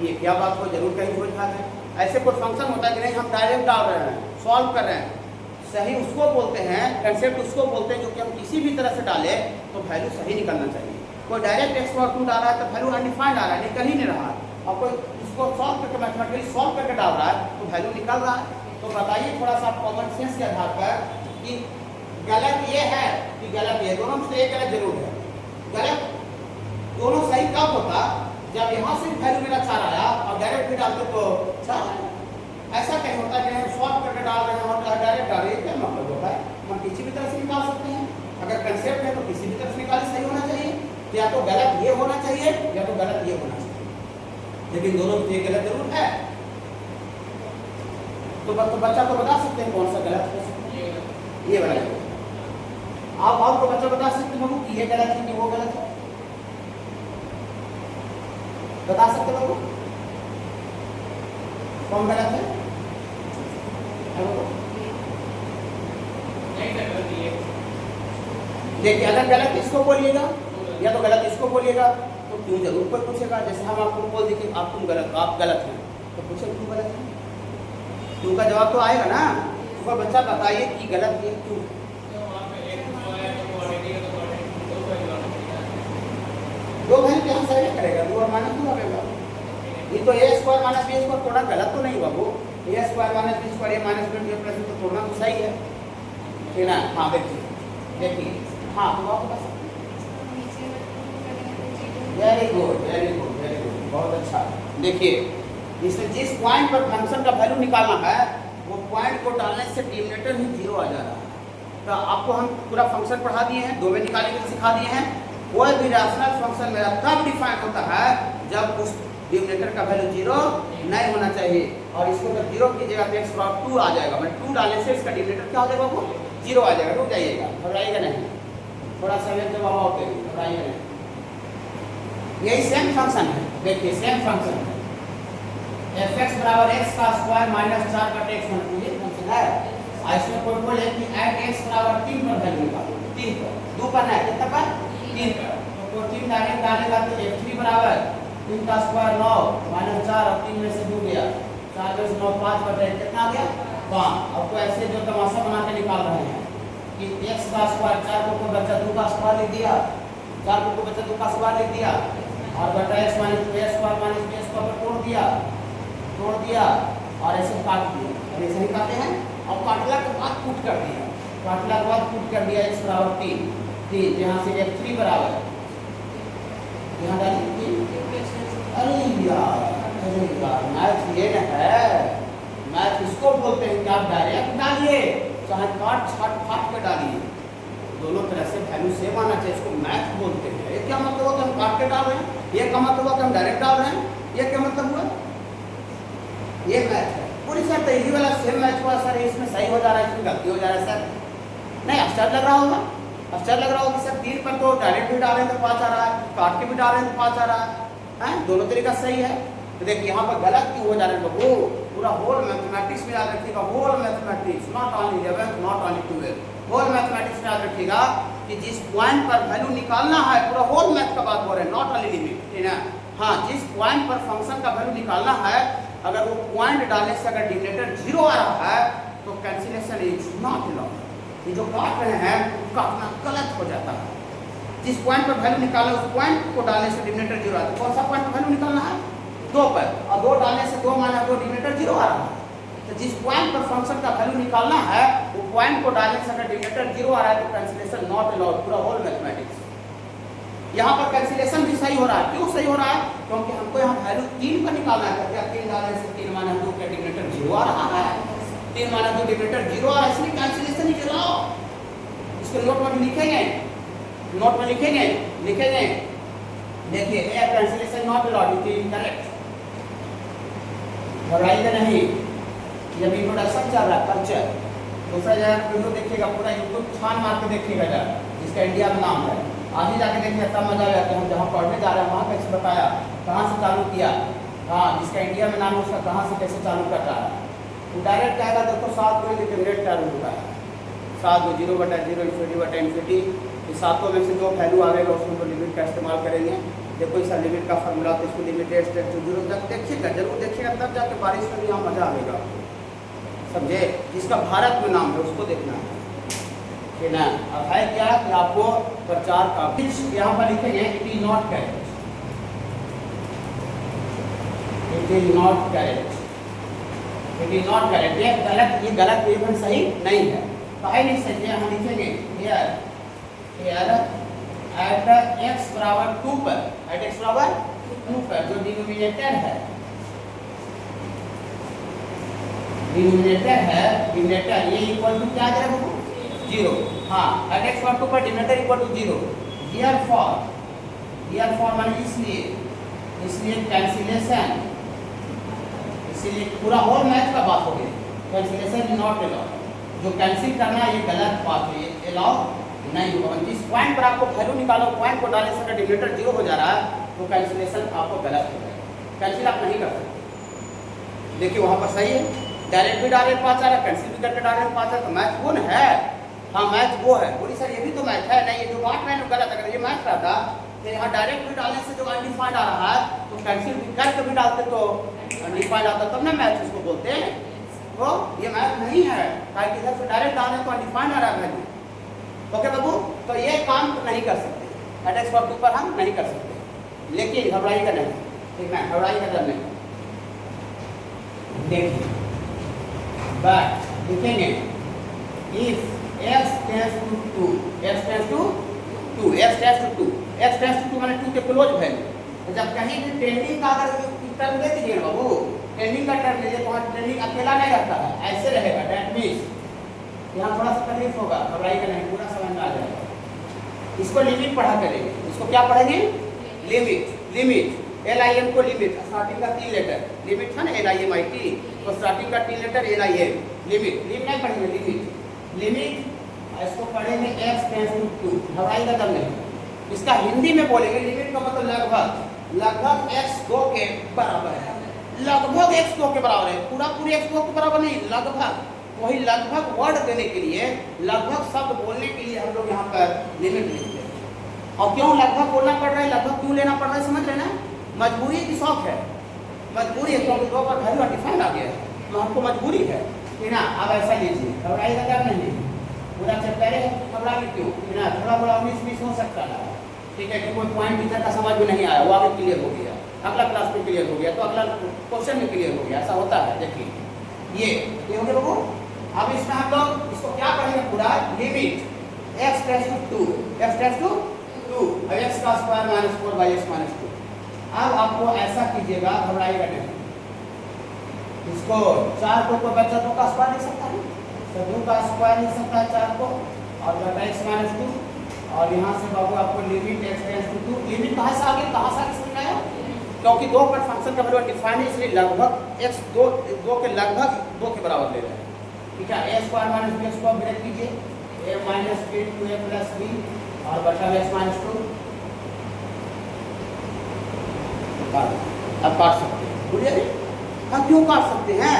ये क्या बात हुआ? जरूर कहीं भूल भाग है। ऐसे कोई फंक्शन होता है कि नहीं, हम डायरेक्ट डाल रहे हैं, सॉल्व कर रहे हैं, सही उसको बोलते हैं, कंसेप्ट उसको बोलते हैं जो कि हम किसी भी तरह से डालें तो वैल्यू सही निकलना चाहिए। कोई डायरेक्ट x बराबर 2 डाल रहा है तो वैल्यू अनडिफाइंड आ रहा है, निकल ही नहीं रहा है। और कोई उसको सॉल्व करके मैथमेटिकली सॉल्व करके डाल रहा है तो वैल्यू निकल रहा है। तो बताइए थोड़ा सा कॉमन सेंस के आधार पर कि गलत ये है कि गलत ये, दोनों से एक गलत जरूर है। गलत दोनों सही कब होता? जब यहाँ से वैल्यू मेरा 4 आया और डायरेक्ट भी डालते तो 4 आया। ऐसा कहीं होता है कि हम सॉल्व करके डाल रहे हैं और डायरेक्ट डाल रहे हैं, क्या मतलब होता है? हम किसी भी तरह से निकाल सकते हैं। अगर कंसेप्ट है तो किसी भी तरह से निकाले सही होना चाहिए। या तो गलत ये होना चाहिए या तो गलत ये होना चाहिए, लेकिन दोनों से गलत जरूर है। तो बच्चा को बता सकते हैं कौन सा गलत है? ये वाला। आप आपको बच्चा बता सकते हैं कि ये गलत है कि वो गलत है? बता सकते हो कौन गलत है? देखिए अगर गलत इसको बोलिएगा या तो गलत इसको बोलिएगा तो क्यों जरूर कोई पूछेगा। जैसे हम आपको बोल दें कि आप गलत हैं तो पूछे क्यों गलत है? क्यों का जवाब तो आएगा ना। तो बच्चा बताइए कि गलत है क्यों? दो वैल्यू यहाँ सही करेगा, 2 और -2 आएगा। ये तो a square minus b square थोड़ा गलत तो नहीं बाबू। a square minus b square a minus b plus तो थोड़ा तो सही है, ठीक ना। हाँ देखिए हाँ तो आप बता सकते हैं। Very good very good very good. बहुत अच्छा। देखिए इसमें जिस पॉइंट पर फंक्शन का वैल्यू निकालना है वो पॉइंट को डालने से डिनोमिनेटर ही जीरो आ जा रहा है। तो आपको हम पूरा फंक्शन पढ़ा दिए हैं, दो में निकालने के सिखा दिए हैं। कोई भी रैशनल फंक्शन मेरा तब डिफाइन होता है जब उस डिनोमिनेटर का वैल्यू जीरो नहीं होना चाहिए, और इसको जब जीरो कीजिएगा तो x पावर 2 आ जाएगा। मैं 2 डालने से इसका डिनोमिनेटर क्या हो जाएगा, वो जीरो आ जाएगा। रुक जाइएगा, घबराइएगा नहीं, थोड़ा सा वेट जब हवा होते हैं, घबराइएगा नहीं। यही सेम फंक्शन है, देखिए सेम फंक्शन है। fx बराबर x का स्क्वायर माइनस 4 का x ये फंक्शन है। इसमें कोई बोले कि ऐड x बराबर 3 पर वैल्यू निकालो, 3 पर, 2 पर नहीं, कितना पर, 3 पर। तो 3 डायरेक्ट डालेगा तो f3 बराबर 3 का स्क्वायर 9 माइनस 4 और 3 में से 2 गया, 4 में से 9 5 बटे कितना आ गया 5। अब तो ऐसे जो तमाशा बना के निकाल रहे हैं कि x का स्क्वायर 4 को कोई बच्चा 2 का स्क्वायर लिख दिया, 4 को कोई बच्चा 2 का स्क्वायर लिख दिया और बटा x minus b square minus b square पर तोड़ दिया और ऐसे काट दिया। अब ऐसे ही काटे हैं। अब काटला के बाद पुट कर दिया, काटला के बाद पुट कर दिया x बराबर 3 यहाँ से f3 बराबर यहाँ डालिए 3। अरे यार मैथ ये न है, मैथ इसको बोलते हैं कि आप डायरेक्ट डालिए चाहे काट छाट फाट के डालिए, दोनों तरह से वैल्यू सेम आना चाहिए, इसको मैथ बोलते हैं। ये क्या मतलब हुआ कि हम काट के डाल रहे हैं, ये क्या मतलब हुआ कि हम डायरेक्ट डाल रहे हैं, ये क्या मतलब हुआ, ये मैथ है पूरी। सर तो यही वाला सेम मैथ हुआ सर, इसमें सही हो जा रहा है, इसमें गलती हो जा रहा है सर। नहीं आश्चर्य लग रहा होगा, आश्चर्य लग रहा होगा सर 3 पर तो डायरेक्ट भी डाल रहे हैं तो 5 आ रहा है, काट के भी डाल रहे हैं तो 5 आ रहा है, दोनों तरीका सही है। तो देखिए यहाँ पर गलत क्यों हो जा रहे हैं, वो पूरा होल मैथमेटिक्स में याद रखिएगा, whole mathematics, not only 11th not only 12th, whole mathematics में याद रखिएगा कि जिस पॉइंट पर वैल्यू निकालना है, पूरा होल मैथ का बात हो रहे हैं, नॉट ओनली लिमिट, ठीक है। हाँ, जिस पॉइंट पर फंक्शन का वैल्यू निकालना है, अगर वो पॉइंट डालने से अगर डिनोमिनेटर जीरो आ रहा है तो कैंसिलेशन इज नॉट अलाउड। ये जो काट रहे हैं काटना गलत हो जाता है। जिस पॉइंट पर वैल्यू निकाला उस पॉइंट को डालने से डिनोमिनेटर जीरो आता है। कौन सा पॉइंट पर वैल्यू निकालना है, 2 पर, और 2 डालने से 2 माना 2 डिनोमिनेटर जीरो आ रहा है। तो जिस पॉइंट पर फंक्शन का वैल्यू निकालना है वो पॉइंट को डालने से अगर डिनोमिनेटर जीरो आ रहा है तो कैंसिलेशन नॉट अलाउड, पूरा होल मैथमेटिक्स। यहाँ पर कैंसिलेशन भी सही हो रहा है, क्यों सही हो रहा है, क्योंकि हमको यहाँ वैल्यू 3 पर निकालना है। क्या 3 डालने से 3 माना 2 का डिनोमिनेटर जीरो आ रहा है, 3 माना 2 डिनोमिनेटर जीरो आ रहा है, इसलिए कैंसिलेशन ही चलाओ। इसको नोट में लिखेंगे, नोट में लिखेंगे, देखिए a cancellation not allowed, it is correct. घबराइएगा नहीं, ये इंट्रोडक्शन चल रहा है, कल्चर। दूसरा जगह वीडियो देखिएगा, पूरा यूट्यूब छान मार के देखिएगा जरा, जिसका इंडिया में नाम है, आगे जाके देखिए तब मजा आया कि हम जहाँ पढ़ने जा रहे हैं वहाँ कैसे बताया, कहाँ से चालू किया। हाँ, जिसका इंडिया में नाम है उसका कहाँ से कैसे चालू कर रहा है। तो डायरेक्ट कहेगा देखो 7 को लेकर रेट चालू होता है, 7 को 0/0 ∞/∞, इस सातों में से जो वैल्यू आएगा उसमें तो लिमिट का इस्तेमाल करेंगे। देखो इस लिमिट का फॉर्मूला, तो इसको लिमिटेड स्टेट टू 0 तक देखिएगा, जरूर देखिएगा, तब जाके बारिश में भी यहाँ मजा आएगा, समझे। जिसका भारत में नाम है उसको देखना है ना। अब है क्या कि आपको प्रचार का फिक्स यहाँ पर लिखेंगे, it is not correct, it is not correct, it is not correct, ये गलत, ये गलत, ये सही नहीं है, काहे नहीं सही है। हम लिखेंगे हियर एट x बराबर 2 पर, एट x बराबर 2 पर जो डिनोमिनेटर है, डिनोमिनेटर ये इक्वल टू क्या आ जाएगा, 0। हाँ, एट x बराबर 2 पर डिनोमिनेटर इक्वल टू 0। हियरफॉर माने इसलिए कैंसिलेशन, इसलिए पूरा होल मैथ का बात हो गई, कैंसिलेशन नॉट अलाउड। जो कैंसिल करना ये गलत बात है, ये अलाउ नहीं होगा। जिस पॉइंट पर आपको वैल्यू निकालो, पॉइंट को डालने से डिनोमिनेटर 0 हो जा रहा है तो कैंसिलेशन आपको गलत हो जाएगा, कैंसिल आप नहीं कर सकते। देखिए वहाँ पर सही है, डायरेक्ट भी डाले 5 आ रहा है, कैंसिल भी करके डाले 5 आ रहा है, तो मैथ वो है। हाँ, मैथ वो है, बोली सर ये भी तो मैथ है, नहीं ये जो बात मैंने गलत, अगर ये मैथ रहता तो यहाँ डायरेक्ट भी डालने से जो अनडिफाइंड आ रहा है तो कैंसिल भी करके भी डालते तो अनडिफाइंड आता, तब ना मैथ उसको बोलते हैं। तो ये मैथ नहीं है, ताकि इधर से डायरेक्ट डालने तो अनडिफाइंड आ रहा है वैल्यू। ओके बाबू, तो ये काम तो नहीं कर सकते, एट x बराबर 2 पर हम नहीं कर सकते, लेकिन घबराइएगा नहीं, ठीक है, घबराइएगा नहीं। देखिए बट लिखेंगे if x tends to 2, x tends to 2 माने 2 के क्लोज वैल्यू, तो जब कहीं भी ट्रेंडिंग का अगर टर्म दे दीजिए बाबू, ट्रेंडिंग का टर्म दीजिए तो वहाँ ट्रेंडिंग अकेला नहीं रहता है, ऐसे रहेगा। दैट मीन्स यहाँ थोड़ा सा तकलीफ होगा, घबराइएगा नहीं, पूरा समझ में आ जाएगा। इसको लिमिट पढ़ा करेंगे। इसको क्या पढ़ेंगे? लिमिट। लिमिट LIM को लिमिट, स्टार्टिंग का 3 लेटर लिमिट था ना, LIMIT, तो स्टार्टिंग का 3 लेटर LIM लिमिट। लिमिट नहीं पढ़ेंगे, लिमिट। लिमिट इसको पढ़ेंगे x टेंड्स टू 2, घबराइएगा तब नहीं। इसका हिंदी में बोलेंगे लिमिट का मतलब लगभग। लगभग x 2 के बराबर है, लगभग x 2 के बराबर है, पूरा पूरी x 2 के बराबर नहीं, लगभग। वही लगभग वर्ड देने के लिए, लगभग शब्द बोलने के लिए हम लोग यहाँ पर लिमिट लिखते हैं। और क्यों लगभग बोलना पड़ रहा है, लगभग क्यों लेना पड़ रहा है, समझ रहे ना? मजबूरी की शौक है, मजबूरी है, क्योंकि 2 पर वैल्यू डिफाइंड आ गया है, तो हमको मजबूरी है कि ना। अब ऐसा लीजिए, घबराइएगा क्या नहीं, पूरा चैप्टर है, घबरा क्यों ना, थोड़ा बड़ा 19-20 हो सकता है, ठीक है, कि कोई पॉइंट टीचर का समझ में नहीं आया, वो आगे क्लियर हो गया, अगला क्लास में क्लियर हो गया, तो अगला क्वेश्चन में क्लियर हो गया, ऐसा होता है। देखिए ये हो गया बाबू। अब इसमें हम लोग इसको क्या पढ़ेंगे, पूरा limit x tends to 2, x tends to 2, x का square minus 4 by x minus 2। अब आपको ऐसा कीजिएगा, घबराइएगा नहीं, इसको 4 को तो बच्चा 2 का स्क्वायर लिख सकता है, तो 2 का स्क्वायर लिख सकता है 4 को, और बटा x माइनस 2, और यहाँ से बाबू आपको limit x tends to 2, limit कहाँ से समझ में आया? क्योंकि 2 पर फंक्शन का वैल्यू डिफाइन है, इसलिए लगभग x 2 के लगभग 2 के बराबर ले रहे हैं, ठीक है। a स्क्वायर माइनस b को ब्रेक कीजिए, a minus b to a plus b, और बटा x माइनस 2। अब काट सकते हैं, बोलिए हम क्यों काट सकते हैं?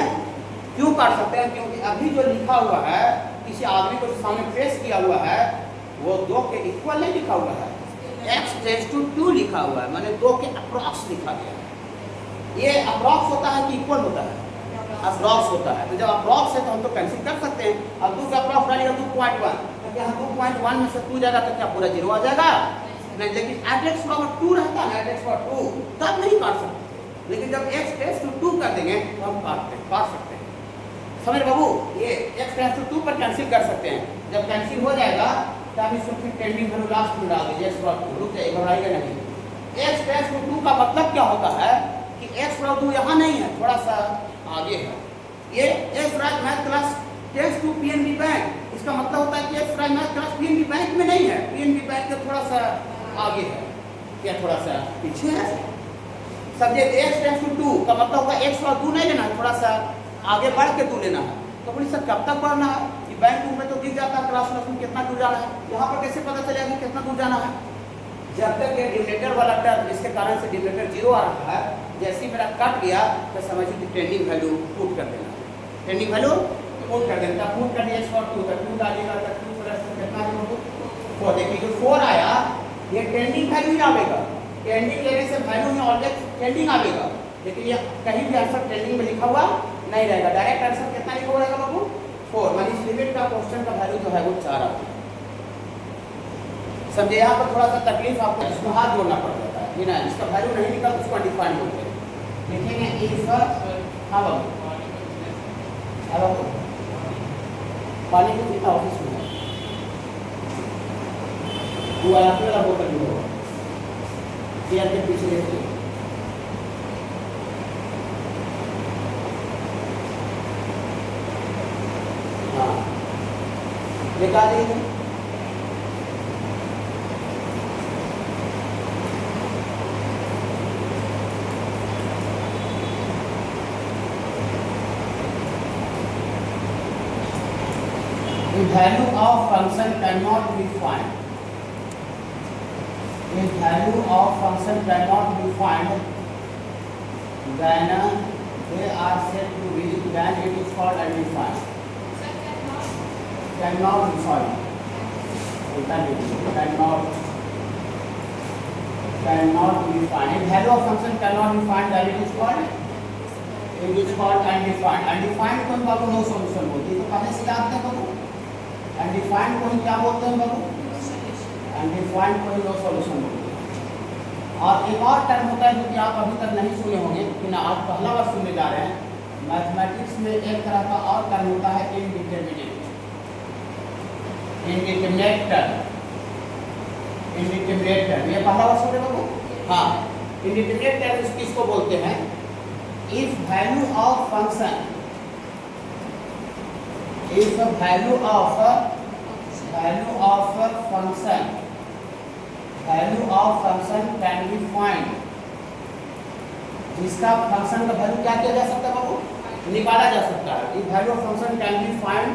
क्यों काट सकते हैं? क्योंकि अभी जो लिखा हुआ है, किसी आदमी को सामने पेश किया हुआ है, वो 2 के इक्वल नहीं लिखा हुआ है, x टेंड्स टू 2 लिखा हुआ है, माने 2 के अप्रॉक्स लिखा गया है। ये अप्रॉक्स होता है कि इक्वल होता है? अप्रॉक्स होता है। तो जब अप्रॉक्स है तो हम तो कैंसिल कर सकते हैं। अब 2 का अप्रॉक्स डालिएगा 2.1, तो यहाँ 2.1 में से 2 जाएगा तो क्या पूरा 0 आ जाएगा? नहीं, लेकिन एट x पावर 2 रहता है, एट x पावर 2 तब नहीं काट सकते, लेकिन जब x टेंड्स टू 2 कर देंगे तो हम काट सकते हैं। समझ बाबू, ये x टेंड्स टू 2 पर कैंसिल कर सकते हैं। जब कैंसिल हो जाएगा तब इसको फिर टेंडिंग वैल्यू लास्ट में डाल दीजिए, x पावर 2, रुक जाइए, घबराइएगा नहीं। x टेंड्स टू 2 का मतलब क्या होता है कि x पावर 2 यहाँ नहीं है, थोड़ा सा आगे है। ये x rise math class tends to PNB bank, इसका मतलब होता है कि x rise math class PNB bank में नहीं है, PNB बैंक के थोड़ा सा आगे है या थोड़ा सा पीछे है। सब्जेक्ट x टेंड्स टू 2 का मतलब होगा x वाला 2 नहीं लेना है, थोड़ा सा आगे बढ़ के 2 लेना है। तो बोली सर कब तक बढ़ना है? कि बैंक 2 में तो दिख जाता है क्लास में कितना दूर जाना है, यहाँ पर कैसे पता चलेगा कि कितना दूर जाना है? जब तक ये डिनोमिनेटर वाला टर्म, जिसके कारण से डिनोमिनेटर 0 आ रहा है, जैसे ही मेरा कट गया तो समझिए कि ट्रेंडिंग वैल्यू पुट कर देना, ट्रेंडिंग वैल्यू पुट कर देना। पुट कर दिया x पावर 2 तक 2 डालिएगा तो 2 प्लस कितना है 4। देखिए जो 4 आया ये ट्रेंडिंग वैल्यू ही आएगा, ट्रेंडिंग लेने से वैल्यू में ऑलवेज ट्रेंडिंग आएगा, लेकिन ये कहीं भी आंसर ट्रेंडिंग में लिखा हुआ नहीं रहेगा। डायरेक्ट आंसर कितना लिखा हुआ रहेगा बाबू? 4, मानी इस लिमिट का क्वेश्चन का वैल्यू जो है वो 4 आता है। समझे, यहाँ पर थोड़ा सा तकलीफ आपको, इसको हाथ जोड़ना पड़ जाता है, है ना, इसका वैल्यू नहीं निकल उसको अनडिफाइंड बोलते हैं। लिखेंगे इफ, हाँ बाबू, अब पानी को कितना ऑफिस में है वो आपके वाला बोतल में होगा, चेयर के पीछे रहती है। हाँ निकाल दीजिए। The value of function cannot be found. The value of function cannot be found when they are said to be, when it is called undefined. Cannot be found. Cannot be found. The value of function cannot be found when it is called undefined. Undefined को हम बाबू no solution बोलते हैं, तो पहले से याद है बाबू। Undefined को ही क्या बोलते हैं बाबू? अनडिफाइंड को ही नो सॉल्यूशन बोलते हैं। और एक और टर्म होता है जो कि आप अभी तक नहीं सुने होंगे, लेकिन आज पहला बार सुनने जा रहे हैं। मैथमेटिक्स में एक तरह का और टर्म होता है इनडिटरमिनेट टर्म। ये पहला बार सुने बाबू? हाँ, इंडिटरमिनेट टर्म किसको बोलते हैं? If value of function, if value of function can be find, जिसका फंक्शन का वैल्यू क्या किया जा सकता है बाबू? निकाला जा सकता है। If value of function can be find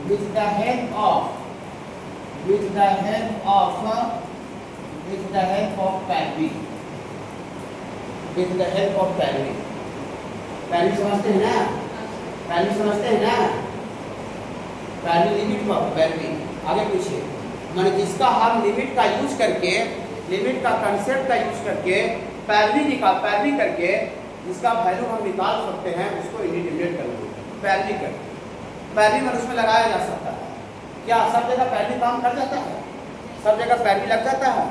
with the help of पैरवी, विथ द हेल्प ऑफ पैरवी। पैरवी समझते हैं ना? पैरवी समझते हैं ना? पैरवी लिमिट ऑफ पैरवी, आगे पीछे माने जिसका हम लिमिट का यूज करके, लिमिट का कंसेप्ट का यूज करके पैरवी करके जिसका वैल्यू हम निकाल सकते हैं, उसको इंडिटरमिनेट करके पैरवी करके, पैरवी में उसमें लगाया जा सकता है। क्या सब जगह पैरवी काम कर जाता है? सब जगह पैरवी लग जाता है?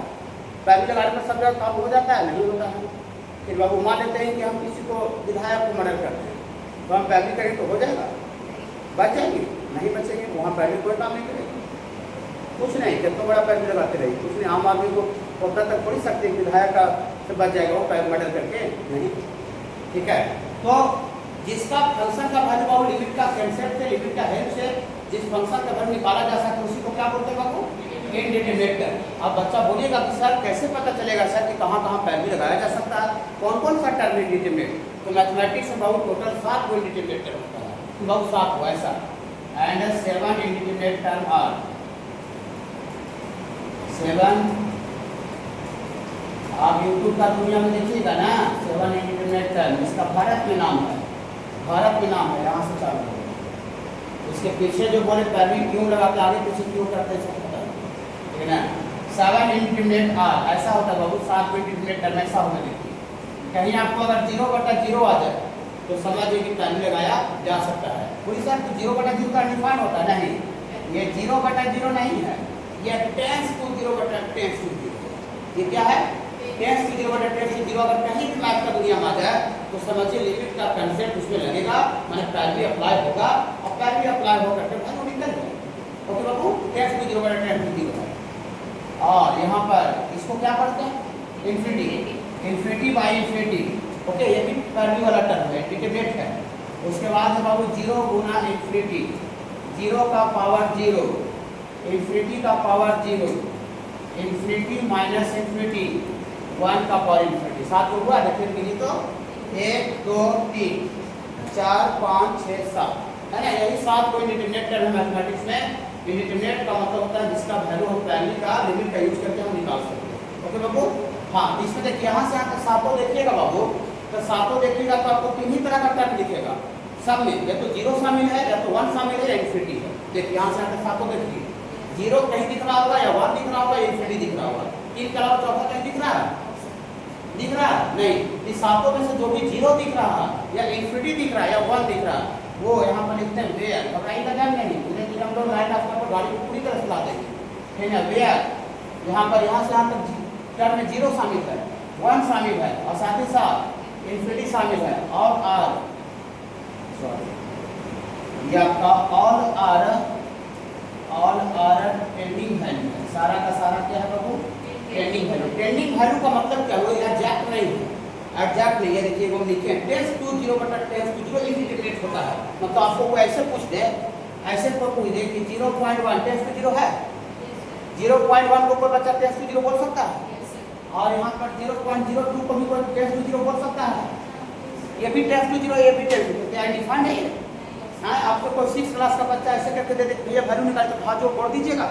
पैरवी लगाने पर सब जगह काम हो जाता है? नहीं होता है। फिर बाबू मान लेते हैं कि हम किसी को विधायक को मर्डर करते हैं, तो हम पैरवी करें तो हो जाएगा? बच जाएंगे? नहीं बचेंगे। वहाँ पैरवी कोई काम नहीं करेगी, कुछ नहीं। जब तो बड़ा पैरवी लगाते रहेगी, कुछ नहीं। आम आदमी को उतना तक थोड़ी सकते हैं विधायक का से बच जाएगा वो पैर मर्डर करके, नहीं। ठीक है, तो जिसका फंक्शन का वैल्यू बाबू लिमिट का कंसेप्ट से, लिमिट का हेल्प से जिस फंक्शन का वैल्यू निकाला जा सकता है, उसी को क्या बोलते हैं बाबू? इंडिटरमिनेट। अब बच्चा बोलेगा कि सर कैसे पता चलेगा सर कि कहाँ कहाँ पैरवी लगाया जा सकता है, कौन कौन सा टर्म है इंडिटरमिनेट? तो मैथमेटिक्स में बाबू टोटल 7 को इंडिटरमिनेट टर्म होता है, तो बाबू 7 हो ऐसा। And 7 indeterminate term are 7। आप यूट्यूब का दुनिया में देखिएगा ना, 7 इंडिटरमिनेट टर्म, इसका भारत में नाम है, भारत में नाम है, यहाँ से चालू है। इसके पीछे जो बोले पैरवी क्यों लगाते, आगे पीछे क्यों करते हैं, ठीक है ना। 7 इंडिटरमिनेट आर ऐसा होता है बाबू, 7 इंडिटरमिनेट टर्म ऐसा होना देखिए। कहीं आपको अगर 0/0 आ जाए तो समझिए कि पैरवी लगाया जा सकता है। कोई सर 0/0 का डिफाइन होता है? नहीं, ये 0/0 नहीं है, ये टेंस टू 0/10 ये क्या है? टेंस टू 0/10 अगर कहीं भी मैथ का दुनिया में आ जाए तो समझिए लिमिट का कंसेप्ट उसमें लगेगा, माने पैरवी अप्लाई होगा, और पैरवी अप्लाई होकर के वैल्यू निकल जाए। ओके बाबू, टेंस टू 0/10 है। और यहाँ पर इसको क्या पढ़ते हैं? Infinity, infinity by infinity. Okay, ये भी पैरवी वाला टर्म है, इंडिटरमिनेट है। उसके बाद है बाबू 0 गुना इन्फिनिटी, 0 का पावर 0, इन्फिनिटी का पावर 0, इन्फिनिटी माइनस इन्फिनिटी, 1 का पावर इन्फिनिटी। 7 हुआ, देखिए गिनी तो 1 2 3 4 5 6 7 है ना। यही 7 को इंडिटरमिनेट टर्म है मैथमेटिक्स में। इंडिटरमिनेट का मतलब होता है जिसका वैल्यू हम पैरवी का लिमिट का यूज करके हम निकाल सकते हैं। ओके बाबू, हाँ। इसमें देखिए यहाँ से आकर 7 देखिएगा बाबू, तो 7 देखिएगा तो आपको 3 ही तरह का टर्म दिखेगा सब में, या तो 0 शामिल है, या तो 1 शामिल है, या इन्फिनिटी है। देखिए यहाँ से आकर 7 देखिए, 0 कहीं दिख रहा होगा, या 1 दिख रहा होगा, या इन्फिनिटी दिख रहा होगा। 3 के अलावा चौथा कहीं दिख रहा है? दिख रहा है? नहीं। इस 7 में से जो भी 0 दिख रहा है, या इन्फिनिटी दिख रहा है, या 1 दिख रहा है, वो यहाँ पर लिखते हैं वेयर। घबराइएगा जान नहीं, लेकिन हम लोग लाइन आपके ऊपर गाड़ी को पूरी तरह से ला देंगे, ठीक है। वेयर यहाँ पर, यहाँ से यहाँ तक टर्म में 0 शामिल है, 1 शामिल है, और साथ ही साथ इन्फिनिटी शामिल है, और आर, सॉरी ये आपका ऑल आर टेंडिंग वैल्यू है। सारा का सारा क्या है बाबू? Tending value. टेंडिंग वैल्यू का मतलब क्या हुआ? एग्जैक्ट नहीं है, एग्जैक्ट नहीं है। देखिए वो लिखे टेंस टू 0/10 इंडिटरमिनेट होता है। मतलब आपको वो ऐसे पूछ दे, ऐसे को पूछ दे कि 0.1 टेंस टू 0 है, 0.1 को कोई बच्चा टेंस टू 0 बोल सकता है, और यहाँ पर 0.02 को भी कोई टेंस टू 0 बोल सकता है। ये भी टेंस टू 0, ये भी टेंस टू 0, क्या डिफाइन है? हाँ, आपको कोई 6 क्लास का बच्चा ऐसे करके दे दे, भैया वैल्यू निकाल के हाँ जो जोड़ दीजिएगा,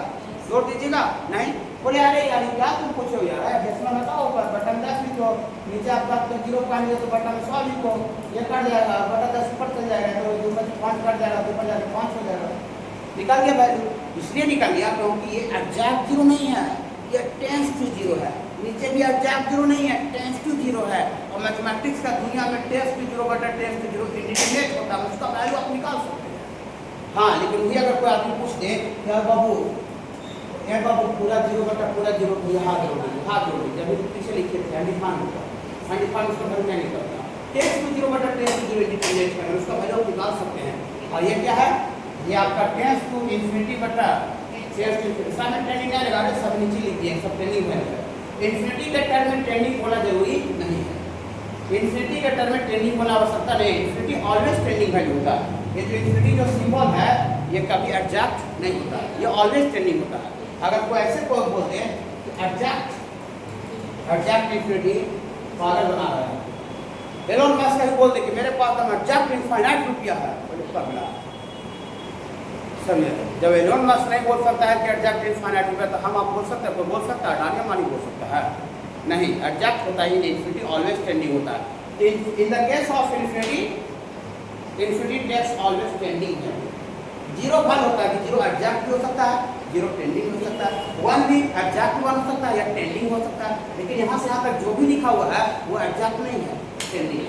जोड़ दीजिएगा, नहीं बोले अरे यार क्या तुम पूछो यार, डेसिमल बताओ, बटन 10 लिखो, नीचे आपका 0.0 तो बटन 100 लिखो, ये कट जाएगा, बटन 10 ऊपर चल जाएगा, तो 5 कट जाएगा, तो 5 हो जाएगा, निकाल दिया वैल्यू। इसलिए निकाल दिया क्योंकि ये एग्जैक्ट 0 नहीं है, ये टेंस टू 0 है। नीचे भी एग्जैक्ट 0 नहीं है, टेंस टू 0 है। और मैथमेटिक्स का दुनिया में टेंस टू 0/10 इंडिटरमिनेट होता है, उसका वैल्यू आप निकाल सकते हैं। हाँ, लेकिन वही अगर कोई आदमी पूछ दे क्या बाबू, पूरा 0/0 हाथ जोड़ दीजिए, अभी पीछे लिखे थे हैंडिफान होगा, हैंडिफान उसका वैल्यू नहीं निकलता। टेंस टू 0/10 इंडिटरमिनेट है, उसका वैल्यू आप निकाल सकते हैं। और ये क्या है? ये आपका टेंस टू इन्फिनिटी बटा टेंस टू इन्फिनिटी। सामने ट्रेनिंग क्या लगा रहे, सब नीचे लिख दिए, सब ट्रेनिंग वैल्यू है। इन्फिनिटी के टर्म में ट्रेंडिंग होना जरूरी नहीं है। इन्फिनिटी के टर्म में ट्रेंडिंग होना आवश्यकता नहीं। इन्फिनिटी ऑलवेज ट्रेंडिंग वैल्यू होता है। ये जो इन्फिनिटी जो सिंबल है ये कभी एग्जैक्ट नहीं होता, ये ऑलवेज ट्रेंडिंग होता है। अगर कोई ऐसे कोई बोलते हैं कि एग्जैक्ट इन्फिनिटी पागल बना रहा है, एलोन मस्क का बोल दे कि मेरे पास तो एग्जैक्ट इनफाइनाइट रुपया है, पगला समझे। जब एलोन मस्क नहीं बोल सकता है कि एग्जैक्ट इनफाइनाइट रुपया, तो हम आप बोल सकते हैं? कोई बोल सकता है? डानिया मानी बोल सकता है? नहीं, एग्जैक्ट होता ही नहीं। इन्फिनिटी ऑलवेज ट्रेंडिंग होता है। In the case of infinity, infinity text always trending है। जीरो फल होता है कि जीरो एग्जैक्ट भी हो सकता है, जीरो ट्रेंडिंग हो सकता है, वन भी एग्जैक्ट वन हो सकता है या ट्रेंडिंग हो सकता है। लेकिन यहाँ से यहाँ तक जो भी लिखा हुआ है वो एग्जैक्ट नहीं है, ट्रेंडिंग है।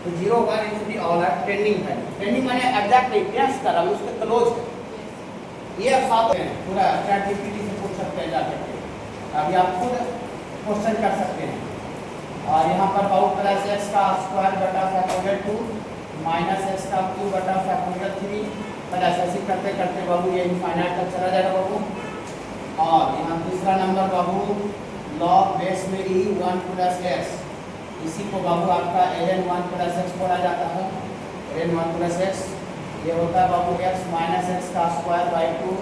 तो जीरो वन इन्फिनिटी ऑल है ट्रेंडिंग है। ट्रेंडिंग माने एग्जैक्ट नहीं, टेंस कर रहा है, उसके क्लोज है। ये साथ है पूरा चैट जीपीटी से पूछ सकते हैं जाकर के, अभी आप खुद क्वेश्चन कर सकते हैं। और यहाँ पर बाबू प्लस एक्स का स्क्वायर बटा फैक्टोरियल 2 माइनस एक्स का क्यूब बटा फैक्टोरियल 3 प्लस ऐसे करते करते बाबू ये इनफाइनाइट तक चला जाएगा बाबू। और यहाँ तीसरा नंबर बाबू लॉग बेस में ई 1 प्लस एक्स, इसी को बाबू आपका ln 1 प्लस एक्स बोला जाता है। ln 1 प्लस एक्स ये होता है बाबू एक्स माइनस एक्स का square by 2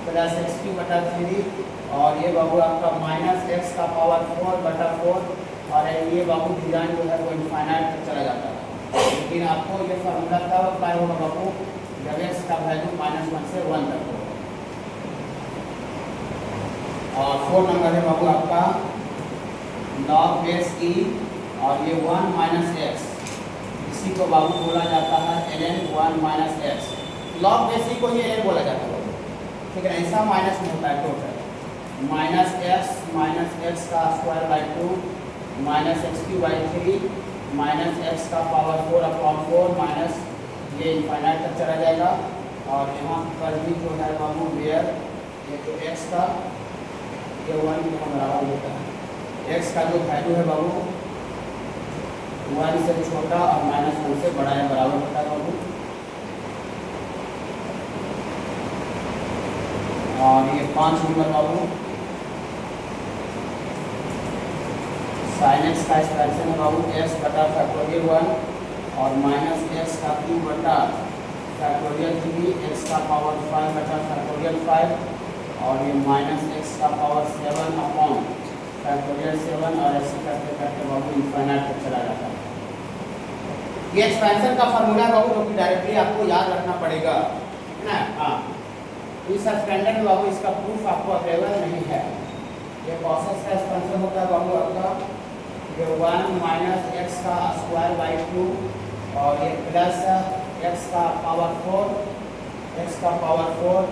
plus x Q बटा 3, और ये बाबू आपका माइनस एक्स का पावर 4 बटा 4, और ये बाबू डिजाइन जो है वो इनफाइनाइट तक चला जाता है। लेकिन आपको ये फार्मूला कब अप्लाई होगा बाबू? जब एक्स का वैल्यू -1 से 1 तक होगा। और 4 नंबर है बाबू आपका लॉग बेस ई, और ये 1 माइनस एक्स, इसी को बाबू बोला जाता है ln 1 minus x. Log base e को ये ln बोला जाता है, ठीक है। ऐसा माइनस में होता है टोटल माइनस एक्स का square by 2 minus x Q by 3 minus x का पावर 4 अपॉन 4 माइनस ये इनफाइनाइट तक चला जाएगा। और यहाँ पर भी जो है बाबू वेयर ये जो एक्स का ये 1 के बराबर होता है। एक्स का जो वैल्यू है बाबू 1 से छोटा और -1 से बड़ा या बराबर होता है बाबू। और ये 5 नंबर बाबू साइन एक्स का एक्सप्रेशन है बाबू एक्स बटा फैक्टोरियल 1 और माइनस एक्स का क्यूब बटा फैक्टोरियल 3 एक्स का पावर 5 बटा फैक्टोरियल 5, और ये माइनस एक्स का पावर 7 अपॉन फैक्टोरियल 7, और ऐसे करते करते बाबू इनफाइनाइट तक चला जाता है। ये एक्सपेंशन का फार्मूला बाबू जो कि डायरेक्टली आपको याद रखना पड़ेगा, है ना। हाँ, इस स्टैंडर्ड में बाबू इसका प्रूफ आपको अवेलेबल नहीं है। ये प्रोसेस का एक्सपेंशन होता है बाबू आपका ये 1 माइनस एक्स का स्क्वायर बाई 2, और ये प्लस एक्स का power 4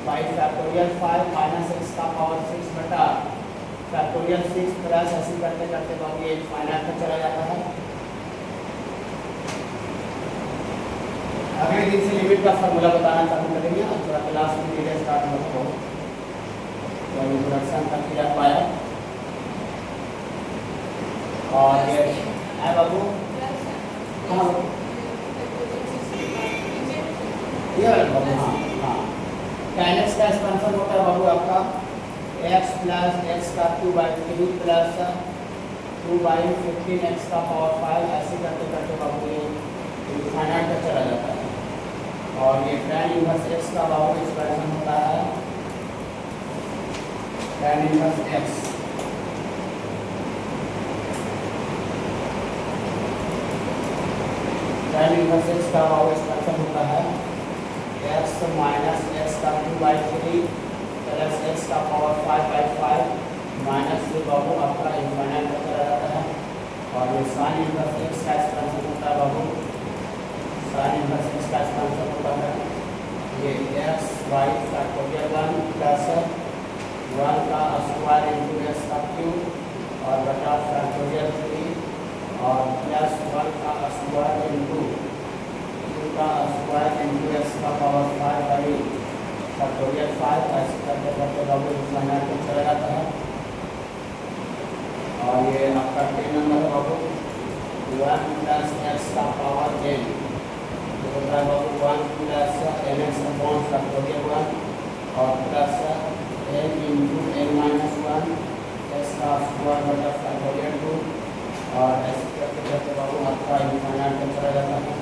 by factorial 5 minus x का पावर 6 बटा फैक्टोरियल 6 प्लस ऐसे करते करते बाबू ये इनफाइनाइट तक चला जाता है। अगले दिन से लिमिट का फार्मूला बताना चालू करेंगे। थोड़ा क्लास में धीरे स्टार्ट हो तो इंट्रोडक्शन तक किया पाया। और ये है बाबू हाँ ये वाला बाबू हाँ tan x का एक्सपेंशन होता है बाबू आपका x प्लस एक्स का 2/3 प्लस 2/15 एक्स का पावर 5, ऐसे करते करते बाबू ये इनफाइनाइट तक चला जाता है। और ये tan इनवर्स x का बाबू एक्सप्रेशन होता है tan inverse x tan inverse x का बाबू एक्सप्रेशन होता है x माइनस एक्स का 2/3 प्लस एक्स का पावर 5/5 माइनस ये बाबू आपका इनफाइनाइट तक चला जाता है। और ये साइन इनवर्स x का एक्सप्रेशन होता है बाबू साइन इनवर्स एक्स का एक्सपेंशन होता है ये एक्स वाई फैक्टोरियल 1 प्लस 1 का स्क्वायर इंटू एक्स का क्यूब और बटा फैक्टोरियल 3 और प्लस 1 का स्क्वायर इंटू का स्क्वायर इंटू एक्स का पावर 5 बाई फैक्टोरियल 5, ऐसे करते करते बाबू इनफाइनाइट तक चला जाता है। और ये आपका 10 नंबर बाबू 1 प्लस एक्स का पावर 10 होता है बाबू 1 plus n x upon factorial 1 और plus n into n minus 1 s का स्क्वायर बटा 5/2 और ऐसे करते करते बाबू आपका इनफाइनाइट तक चला जाता है।